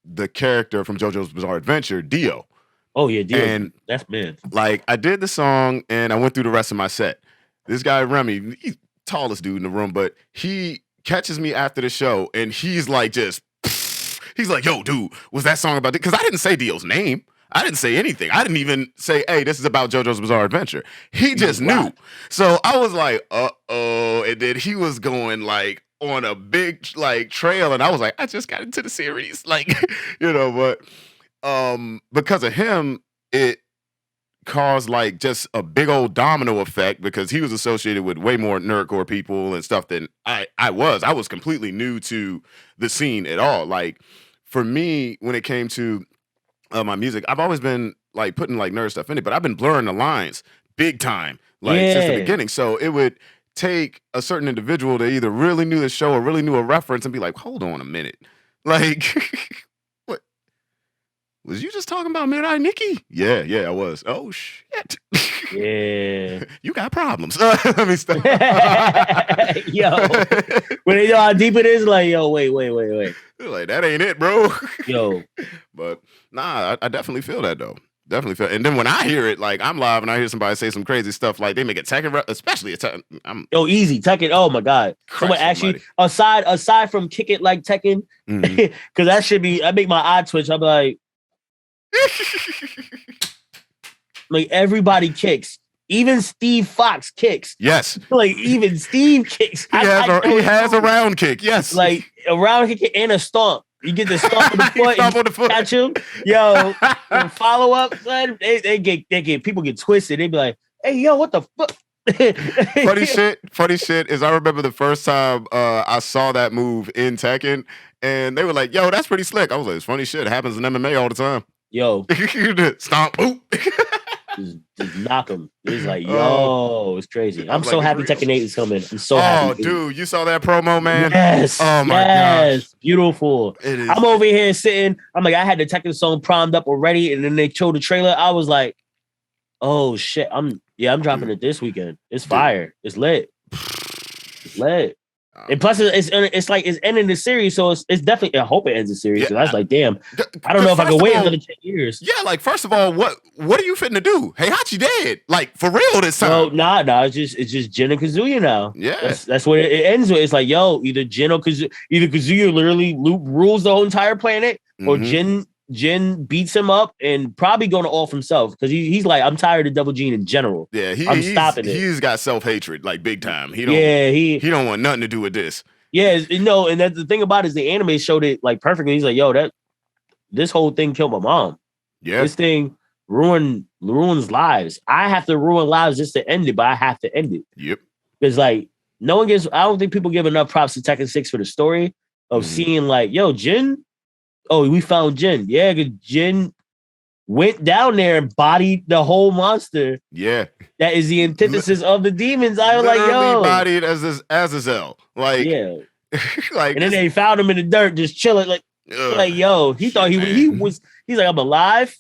the character from JoJo's Bizarre Adventure, Dio. Oh yeah, Dio. And that's man. Like I did the song and I went through the rest of my set. This guy Remy, he's tallest dude in the room, but he catches me after the show and he's like he's like, yo, dude, was that song about it? Because I didn't say Dio's name. I didn't say anything. I didn't even say, hey, this is about JoJo's Bizarre Adventure. He just knew. So I was like, uh-oh. And then he was going like on a big like trail. And I was like, I just got into the series. Like, but because of him, it caused like just a big old domino effect because he was associated with way more nerdcore people and stuff than I was. I was completely new to the scene at all. Like for me, when it came to my music, I've always been like putting like nerd stuff in it, but I've been blurring the lines big time, like since the beginning. So it would take a certain individual that either really knew the show or really knew a reference and be like, hold on a minute. Like, what? Was you just talking about Mid-Eye Nikki? Yeah, I was. Oh, shit. Yeah. You got problems. Let me stop. Yo. When they know how deep it is, like, yo, wait. Like, that ain't it, bro. Yo. But, nah, I definitely feel that, though. Definitely feel. And then when I hear it, like, I'm live and I hear somebody say some crazy stuff, like, they make a Tekken, especially a Tekken. Easy. Tekken. Oh, my God. Someone actually, aside from kick it like Tekken, because that should be, I make my eye twitch. I'm like, like everybody kicks. Even Steve Fox kicks. Yes. Like even Steve kicks. He has a round kick. Yes. Like a round kick and a stomp. You get the stomp on the foot. Stomp on the foot. Catch him. Yo, follow up. Son, they get people get twisted. They be like, hey, yo, what the fuck? Funny shit is I remember the first time I saw that move in Tekken and they were like, yo, that's pretty slick. I was like, it's funny shit. It happens in MMA all the time. Yo. Stomp. Boop. Just knock him. He's like, yo, it's crazy. I'm so happy Tekken 8 is coming. I'm so happy. Oh, dude, you saw that promo, man? Yes. Oh, my gosh. Beautiful. It is. I'm over here sitting. I'm like, I had the Tekken song primed up already, and then they showed the trailer. I was like, oh, shit. I'm dropping it this weekend. It's fire. It's lit. It's lit. And plus, it's like it's ending the series, so it's definitely. I hope it ends the series. Because I was like, damn, I don't know if I can wait another 10 years. Yeah, like first of all, what are you fitting to do? Heihachi dead, like for real this time. No, nah. It's just Jin and Kazuya now. Yeah, that's what it ends with. It's like, yo, either Jin or Kazuya. Either Kazuya literally rules the whole entire planet, or Jin beats him up and probably going to off himself because he's like, I'm tired of Double Gene in general. Yeah, I'm stopping it. He's got self-hatred like big time. He don't want nothing to do with this. Yeah, and that's the thing about it is the anime showed it like perfectly. He's like, yo, this whole thing killed my mom. Yeah, this thing ruins lives. I have to ruin lives just to end it, but I have to end it. Yep. Because like I don't think people give enough props to Tekken 6 for the story of seeing like, yo, Jin. Oh, we found Jin. Yeah, because Jin went down there and bodied the whole monster. Yeah. That is the antithesis of the demons. I was like, yo. Bodied as Azazel. Like, yeah. Like, and then they found him in the dirt, just chilling. Like yo, he thought he's like, I'm alive.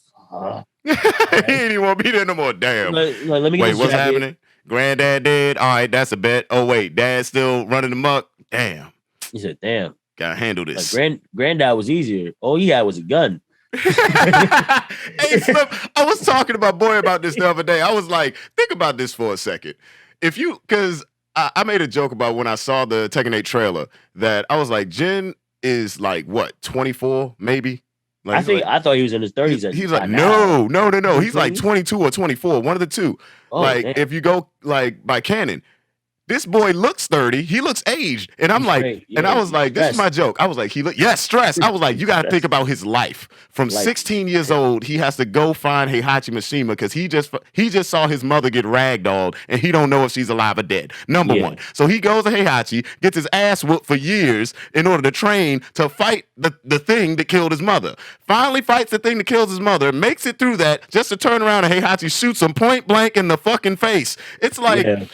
He didn't even want to be there no more. Damn. Let me wait, what's happening? Granddad dead? All right, that's a bet. Oh, wait, dad's still running amok? Damn. He said, damn. Gotta handle this. Like, granddad was easier. All he had was a gun. Hey, Slim, I was talking to my boy about this the other day. I was like, think about this for a second. Because I made a joke about when I saw the Tekken 8 trailer that I was like, Jin is like, what, 24 maybe? Like, I thought he was in his 30s. He's like, no. He's like 22 or 24, one of the two. Oh, like, damn. If you go like by canon, this boy looks 30. He looks aged. And I'm like, and I was like, this is my joke. I was like, stress. I was like, you got to think about his life. From 16 years old, he has to go find Heihachi Mishima because he just saw his mother get ragdolled and he don't know if she's alive or dead. Number one. So he goes to Heihachi, gets his ass whooped for years in order to train to fight the thing that killed his mother. Finally fights the thing that kills his mother, makes it through that just to turn around and Heihachi shoots him point blank in the fucking face. It's like... Yeah.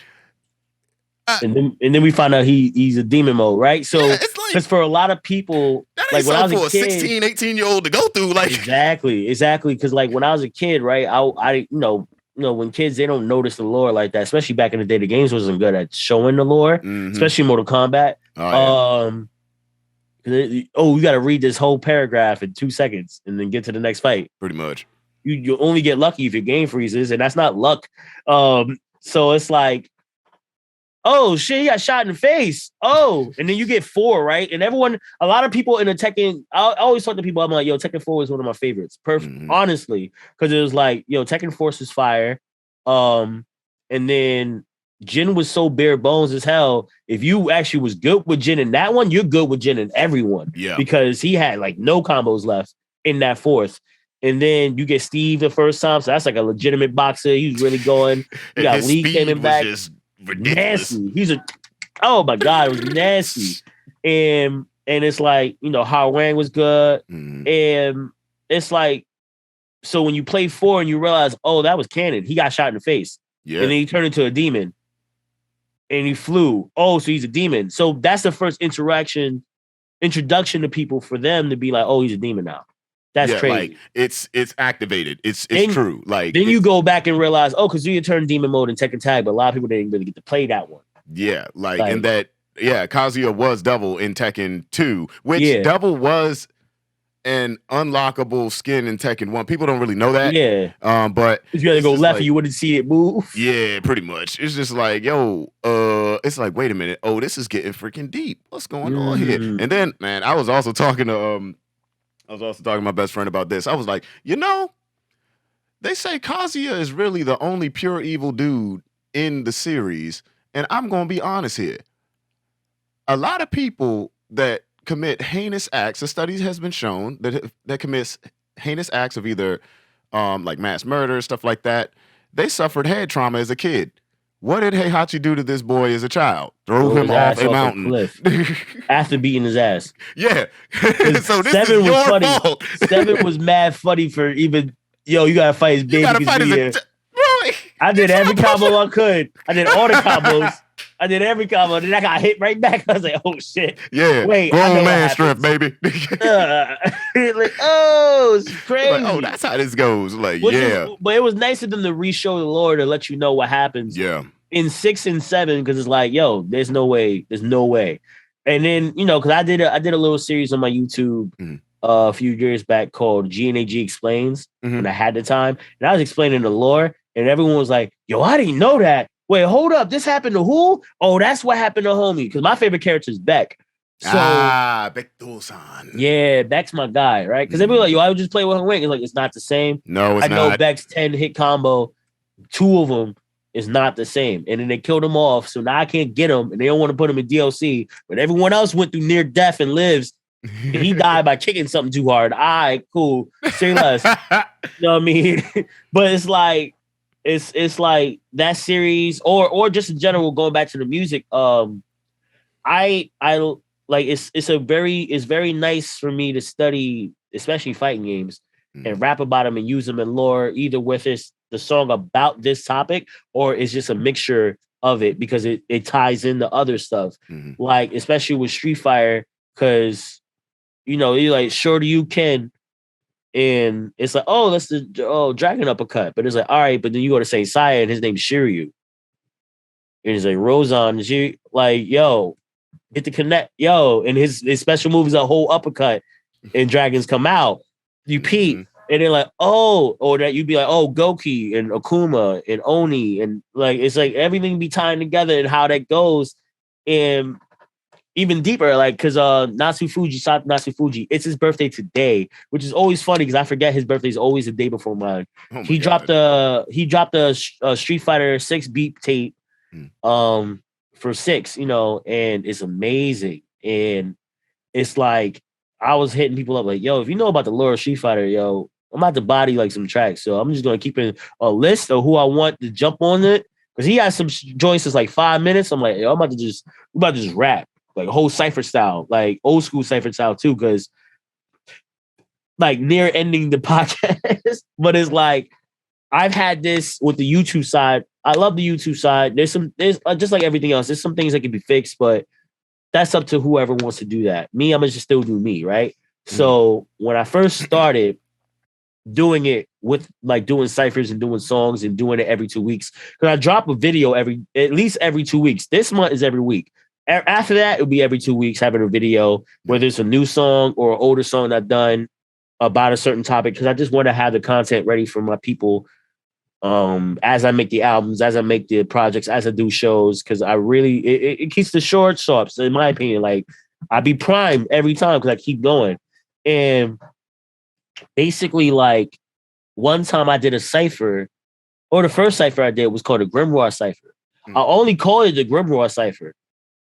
and then we find out he's a demon mode, right? So Yeah, it's like, because for a lot of people, that like ain't when I was something a for a kid, 16, 18-year-old to go through. Like, exactly. Because like when I was a kid, right, I when kids they don't notice the lore like that, especially back in the day, the games wasn't good at showing the lore, especially Mortal Kombat. Oh, yeah. You got to read this whole paragraph in 2 seconds and then get to the next fight. Pretty much. You only get lucky if your game freezes, and that's not luck. So it's like, oh shit, he got shot in the face. Oh, and then you get 4, right? And a lot of people in the Tekken, I always talk to people, I'm like, yo, Tekken 4 is one of my favorites. Honestly, because it was like, yo, Tekken Force is fire. And then Jin was so bare bones as hell. If you actually was good with Jin in that one, you're good with Jin in everyone. Yeah. Because he had like no combos left in that fourth. And then you get Steve the first time, so that's like a legitimate boxer. He was really going. You got Lee coming back. Just ridiculous. Nasty. Oh my god, it was nasty. And it's like, Hao Wang was good. And it's like, so when you play 4 and you realize, oh, that was canon. He got shot in the face. Yeah. And then he turned into a demon. And he flew. Oh, so he's a demon. So that's the first introduction to people for them to be like, oh, he's a demon now. That's crazy. Like it's activated. It's true. Like then you go back and realize, oh, because you turn demon mode in Tekken Tag, but a lot of people didn't really get to play that one. Yeah, and that Kazuya was double in Tekken 2, which double was an unlockable skin in Tekken 1. People don't really know that. Yeah. But if you had to go left, you wouldn't see it move. Yeah, pretty much. It's just like, yo, it's like, wait a minute. Oh, this is getting freaking deep. What's going on here? And then, man, I was also talking to my best friend about this. I was like, they say Kazuya is really the only pure evil dude in the series. And I'm going to be honest here. A lot of people that commit heinous acts, the studies has been shown that commits heinous acts of either like mass murder, stuff like that, they suffered head trauma as a kid. What did Heihachi do to this boy as a child? Throw him off a mountain. After beating his ass. Yeah. So this is your fault. 7 was mad funny for even, you gotta fight his baby. I did every combo I could. I did all the combos. I did every combo. Then I got hit right back. I was like, oh shit. Yeah. Wait. Grown man strength, baby. Like, oh, it's crazy. Like, oh, that's how this goes. Like, but it was nice of them to re-show the lore to let you know what happens. Yeah. In 6 and 7, because it's like, yo, there's no way. And then, because I did a little series on my YouTube a few years back called G&AG Explains when I had the time. And I was explaining the lore, and everyone was like, yo, I didn't know that. Wait, hold up. This happened to who? Oh, that's what happened to homie. Because my favorite character is Beck. So, Gr3ys0n. Yeah, Beck's my guy, right? Because they be like, yo, I would just play with Wing. It's like, it's not the same. No, it's not. I know Beck's 10-hit combo, 2 of them is not the same. And then they killed him off. So now I can't get him. And they don't want to put him in DLC. But everyone else went through near death and lives. And he died by kicking something too hard. All right, cool. Say less. You know what I mean? But it's like, it's like that series or just in general, going back to the music. I like it's very nice for me to study, especially fighting games, and rap about them and use them in lore, either with the song about this topic or it's just a mixture of it because it ties into other stuff. Like especially with Street Fighter, because you're like, sure do you can. And it's like, oh, that's the dragon uppercut. But it's like, all right, but then you go to Saint Seiya and his name's Shiryu. And he's like, Rozan, like, yo, hit the connect, yo. And his special move is a whole uppercut and dragons come out. You peep. And they're like, oh, or that you'd be like, oh, Goki and Akuma and Oni. And like, it's like everything be tying together and how that goes. And even deeper, like, because Natsu Fuji, it's his birthday today, which is always funny because I forget his birthday is always the day before mine. He dropped a Street Fighter 6 beat tape for 6, and it's amazing. And it's like I was hitting people up like, yo, if you know about the lore of Street Fighter, yo, I'm about to body like some tracks. So I'm just gonna keep in a list of who I want to jump on it. Because he has some joints that's like 5 minutes. I'm like, yo, I'm about to just rap. Like whole cypher style, like old school cypher style too, because like near ending the podcast, but it's like I've had this with the YouTube side. I love the YouTube side. There's just like everything else. There's some things that can be fixed, but that's up to whoever wants to do that. Me, I'm gonna just still do me, right? So when I first started doing it with like doing ciphers and doing songs and doing it every 2 weeks, because I drop a video at least every 2 weeks. This month is every week. After that, it'll be every 2 weeks having a video, whether it's a new song or an older song I've done about a certain topic, because I just want to have the content ready for my people as I make the albums, as I make the projects, as I do shows, because I really it keeps the short sharps, in my opinion. Like I be primed every time because I keep going. And basically, like one time I did a cipher, or the first cipher I did was called a Grimoire cipher. I only called it the Grimoire cipher.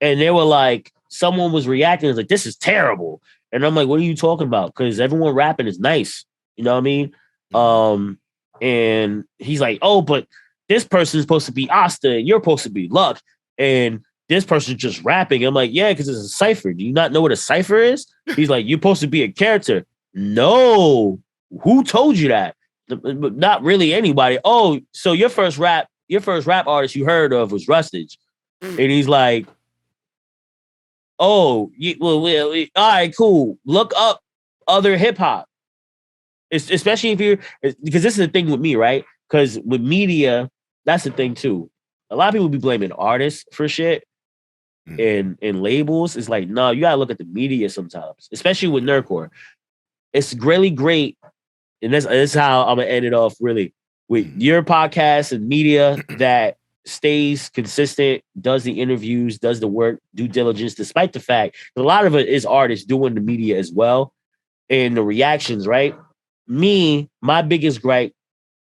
And they were like, someone was reacting, was like, this is terrible. And I'm like, what are you talking about? Because everyone rapping is nice. You know what I mean? And he's like, oh, but this person is supposed to be Asta, and you're supposed to be Luck. And this person's just rapping. I'm like, yeah, because it's a cipher. Do you not know what a cipher is? He's like, you're supposed to be a character. No. Who told you that? Not really anybody. Oh, so your first rap artist you heard of was Rustage. And he's like, oh, well, all right, cool. Look up other hip hop. Especially if you're, because this is the thing with me, right? Because with media, that's the thing too. A lot of people be blaming artists for shit and labels. It's like, no, you gotta look at the media sometimes, especially with nerdcore. It's really great. And that's how I'm gonna end it off really with your podcast and media that stays consistent, does the interviews, does the work, due diligence, despite the fact that a lot of it is artists doing the media as well. And the reactions, right? My biggest gripe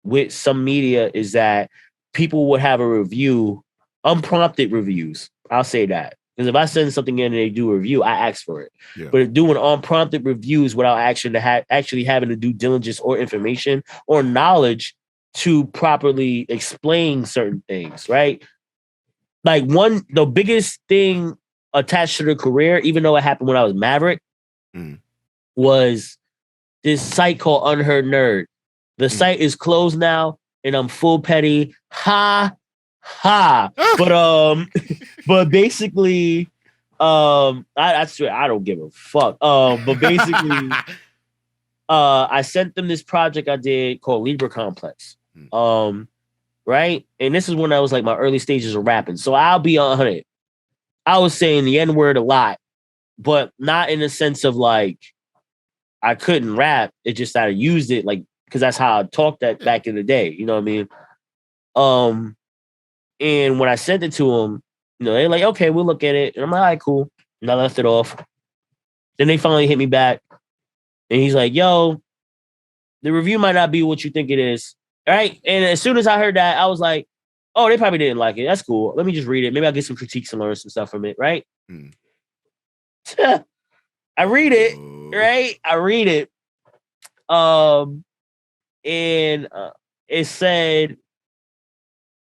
with some media is that people would have a review, unprompted reviews. I'll say that. Because if I send something in and they do a review, I ask for it. Yeah. But doing unprompted reviews without actually having to do diligence or information or knowledge to properly explain certain things, right? Like the biggest thing attached to the career, even though it happened when I was Maverick, was this site called Unheard Nerd. The site is closed now, and I'm full petty. Ha ha. But basically, I swear I don't give a fuck. But basically, I sent them this project I did called Libra Complex. Right? And this is when I was like my early stages of rapping. So I'll be 100. I was saying the N-word a lot, but not in the sense of like I couldn't rap. It just that I used it like because that's how I talked that back in the day. You know what I mean? And when I sent it to them, you know, they're like, okay, we'll look at it. And I'm like, all right, cool. And I left it off. Then they finally hit me back. And he's like, yo, the review might not be what you think it is. All right. And as soon as I heard that, I was like, oh, they probably didn't like it. That's cool. Let me just read it. Maybe I'll get some critiques and learn some stuff from it. Right. I read it. Right. I read it. And it said,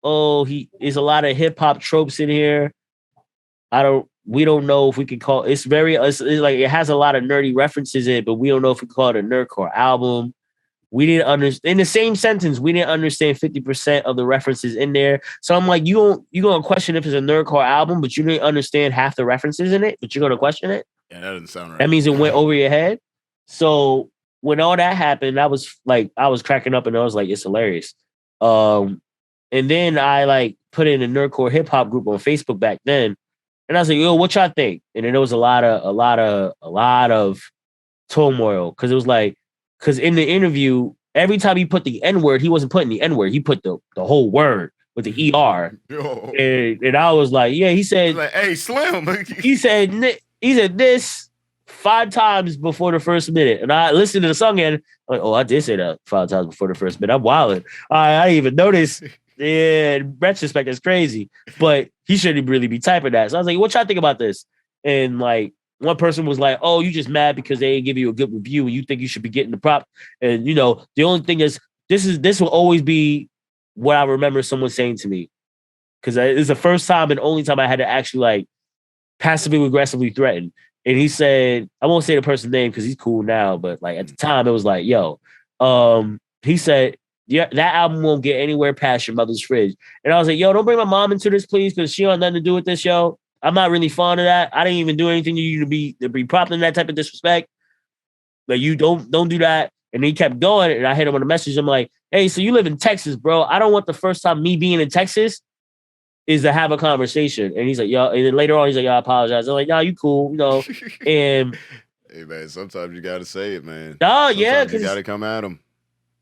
oh, there's a lot of hip hop tropes in here. We don't know if we can call it's like it has a lot of nerdy references in it, but we don't know if we call it a nerdcore album. We didn't understand in the same sentence. We didn't understand 50% of the references in there. So I'm like, you gonna question if it's a nerdcore album, but you didn't understand half the references in it, but you're gonna question it. Yeah, that doesn't sound right. That means it went over your head. So when all that happened, I was cracking up and I was like, it's hilarious. And then I like put in a nerdcore hip hop group on Facebook back then. And I was like, yo, what y'all think? And then there was a lot of turmoil. Cause it was like, cause in the interview, every time he put the N-word, he wasn't putting the N-word. He put the whole word with the ER. And I was like, yeah, he said, like, hey, Slim. he said this 5 times before the first minute. And I listened to the song and I'm like, oh, I did say that 5 times before the first minute. I'm wilding. I didn't even notice. Yeah, in retrospect, it's crazy. But he shouldn't really be typing that. So I was like, what y'all think about this? And like one person was like, oh, you just mad because they didn't give you a good review and you think you should be getting the prop. And you know, the only thing is this will always be what I remember someone saying to me. Because it's the first time and only time I had to actually like passively aggressively threaten. And he said, I won't say the person's name because he's cool now, but like at the time it was like, yo, he said, yeah, that album won't get anywhere past your mother's fridge. And I was like, yo, don't bring my mom into this, please, because she don't have nothing to do with this, yo. I'm not really fond of that. I didn't even do anything to you to be prompting that type of disrespect. Like, you don't do that. And he kept going, and I hit him on a message. I'm like, hey, so you live in Texas, bro. I don't want the first time me being in Texas is to have a conversation. And he's like, yo, and then later on, he's like, yo, I apologize. I'm like, nah, you cool, And hey, man, sometimes you got to say it, man. Oh, sometimes yeah. You got to come at them.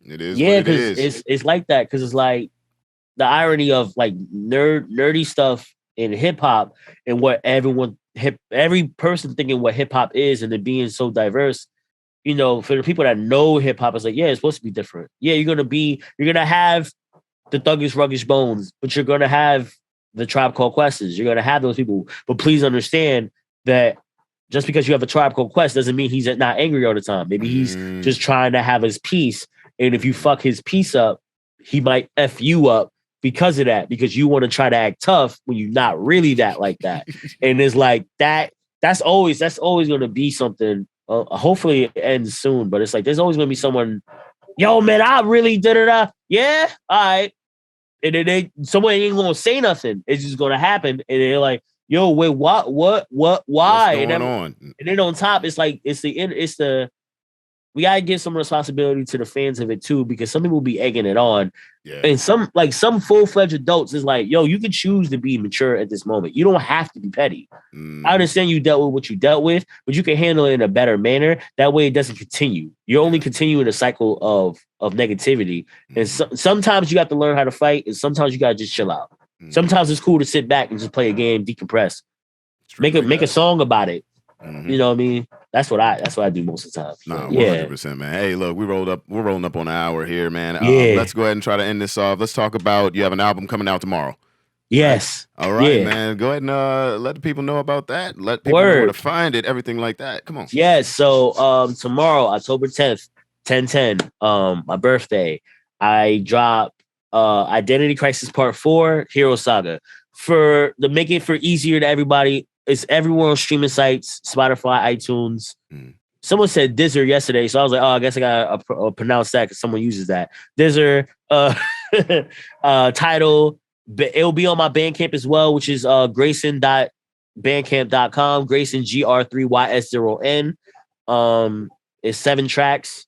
It is yeah, what it is. It's like that. Because it's like the irony of like nerdy stuff in hip hop and what every person thinking what hip hop is and it being so diverse. For the people that know hip hop, it's like, yeah, it's supposed to be different. Yeah, you're gonna have the Thuggish Ruggish Bones, but you're gonna have the Tribe Called Questions. You're gonna have those people, but please understand that just because you have a Tribe Called Quest doesn't mean he's not angry all the time. Maybe he's just trying to have his peace, and if you fuck his peace up, he might f you up because of that. Because you want to try to act tough when you're not really that like that, and it's like that. That's always going to be something. Hopefully it ends soon, but it's like there's always going to be someone. Yo, man, I really did it. Yeah, all right. And then someone ain't gonna say nothing. It's just gonna happen. And they're like, yo, wait, what, why? What's going on? And then on top, it's like we gotta give some responsibility to the fans of it too, because some people be egging it on. Yeah. And some full-fledged adults is like, yo, you can choose to be mature at this moment. You don't have to be petty. I understand you dealt with what you dealt with, but you can handle it in a better manner. That way it doesn't continue. You're only continuing a cycle of negativity. And sometimes you have to learn how to fight, and sometimes you gotta just chill out. Sometimes it's cool to sit back and just play a game, decompress. Make a song about it. You know what I mean? That's what I do most of the time. Nah, 100%, man. Hey, look, we're rolling up on an hour here, man. Let's go ahead and try to end this off. Let's talk about, you have an album coming out tomorrow. Yes. Right? All right, man. Go ahead and let the people know about that. Let people know where to find it, everything like that. Come on. Yes. So tomorrow, October 10th, 10/10, my birthday, I drop Identity Crisis Part 4, Hero Saga. To make it for easier to everybody, it's everywhere on streaming sites, Spotify, iTunes. Someone said Gr3ys0n yesterday, so I was like, oh, I guess I gotta pronounce that because someone uses that. Gr3ys0n, title. It'll be on my Bandcamp as well, which is Gr3ys0n.bandcamp.com. Gr3ys0n, Gr3ys0n. It's 7 tracks.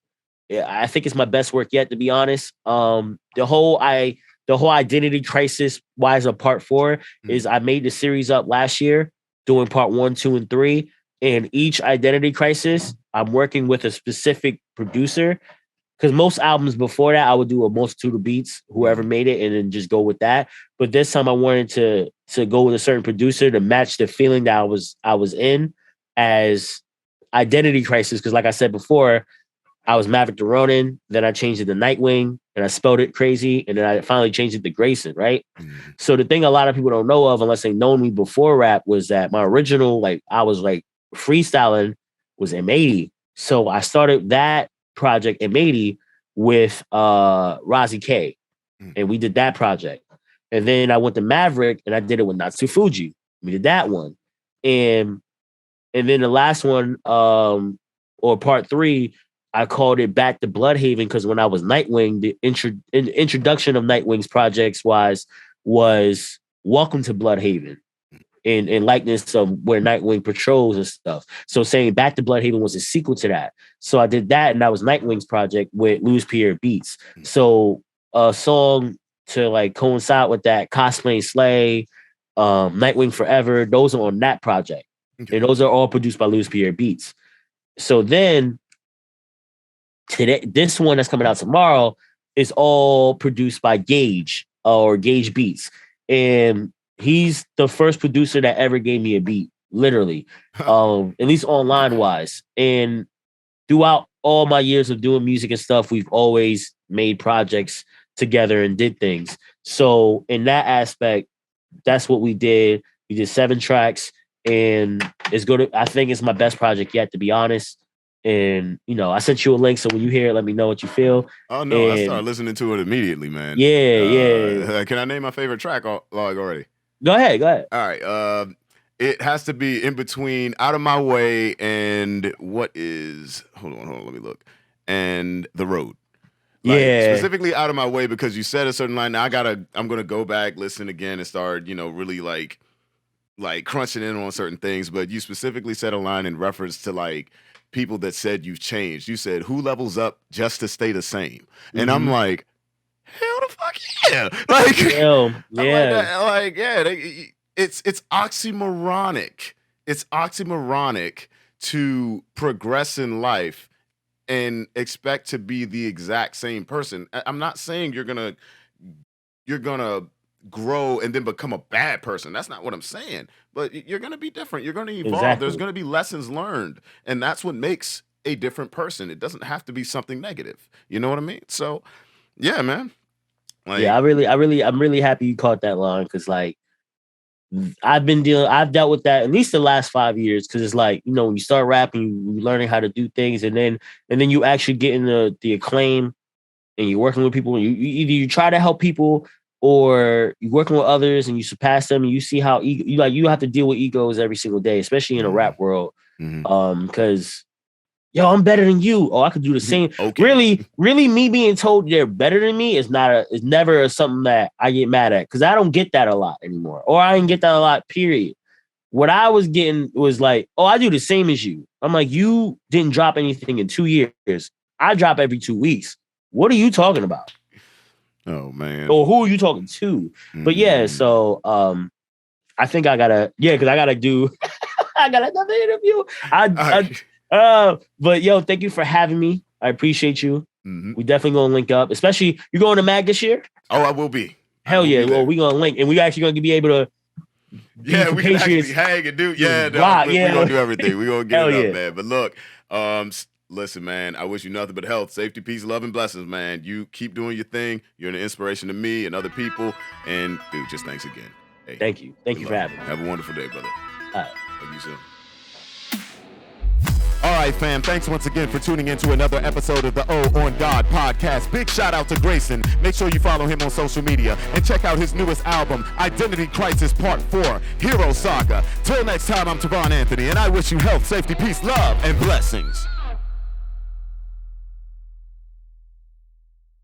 I think it's my best work yet, to be honest. The whole Identity Crisis Wise of Part 4 is I made the series up last year, doing Part 1, 2, and 3. And each Identity Crisis, I'm working with a specific producer. Because most albums before that, I would do a multitude of beats, whoever made it, and then just go with that. But this time I wanted to go with a certain producer to match the feeling that I was in as Identity Crisis. Because like I said before, I was Maverick the Ronin, then I changed it to Nightwing, and I spelled it crazy, and then I finally changed it to Gr3ys0n, right? So the thing a lot of people don't know of, unless they know me before rap, was that my original, I was freestyling was M80. So I started that project M80 with Rozzy K, and we did that project. And then I went to Maverick, and I did it with Natsu Fuji. We did that one. And then the last one, or Part 3, I called it Back to Bloodhaven because when I was Nightwing, the introduction of Nightwing's projects was Welcome to Bloodhaven in likeness of where Nightwing patrols and stuff. So saying Back to Bloodhaven was a sequel to that. So I did that, and that was Nightwing's project with Louis Pierre Beats. So a song to coincide with that, Cosplay Slay, Nightwing Forever, those are on that project. Okay. And those are all produced by Louis Pierre Beats. So then today, this one that's coming out tomorrow is all produced by Gage or Gage Beats. And he's the first producer that ever gave me a beat, literally, at least online wise. And throughout all my years of doing music and stuff, we've always made projects together and did things. So in that aspect, that's what we did. We did 7 tracks, and I think it's my best project yet, to be honest. And I sent you a link, so when you hear it, let me know what you feel. Oh no, I started listening to it immediately, man. Yeah. Can I name my favorite track already? Go ahead. All right. It has to be in between Out of My Way and hold on, let me look. And The Road. Like, Yeah. specifically out of my way because you said a certain line. Now I'm gonna go back, listen again, and start, really like crunching in on certain things. But you specifically said a line in reference to like people that said you've changed. You said, "Who levels up just to stay the same?" And I'm like, hell the fuck yeah! Like, yeah. It's oxymoronic. It's oxymoronic to progress in life and expect to be the exact same person. I'm not saying you're gonna grow and then become a bad person. That's not what I'm saying. But you're gonna be different. You're gonna evolve. Exactly. There's gonna be lessons learned, and that's what makes a different person. It doesn't have to be something negative. You know what I mean? So, yeah, man. Like, I'm really happy you caught that line because like I've dealt with that at least the last 5 years because it's like, when you start rapping, you're learning how to do things, and then you actually get in the acclaim and you're working with people, and you try to help people or you're working with others and you surpass them, and you see how you have to deal with egos every single day, especially in a rap world. Because I'm better than you. Oh, I could do the same. Okay. Really, me being told they're better than me is never something that I get mad at because I don't get that a lot anymore, or I didn't get that a lot. Period. What I was getting was like, oh, I do the same as you. I'm like, you didn't drop anything in 2 years. I drop every 2 weeks. What are you talking about? Oh man. Or who are you talking to? But yeah, so I think I gotta do. I got another interview. But yo, thank you for having me. I appreciate you. We definitely gonna link up, especially you going to MAG this year? Oh, I will be. Hell yeah. Well, we gonna link and we actually gonna be able to we can actually hang and do we gonna do everything. We gonna get it up, man. But look, listen, man, I wish you nothing but health, safety, peace, love, and blessings, man. You keep doing your thing. You're an inspiration to me and other people. And dude, just thanks again. Hey, thank you for having me. Have a wonderful day, brother. All right. Love you soon. All right, fam. Thanks once again for tuning in to another episode of the O on God podcast. Big shout out to Gr3ys0n. Make sure you follow him on social media and check out his newest album, Identity Crisis Part 4, Hero Saga. Till next time, I'm Tovaun Anthony, and I wish you health, safety, peace, love, and blessings.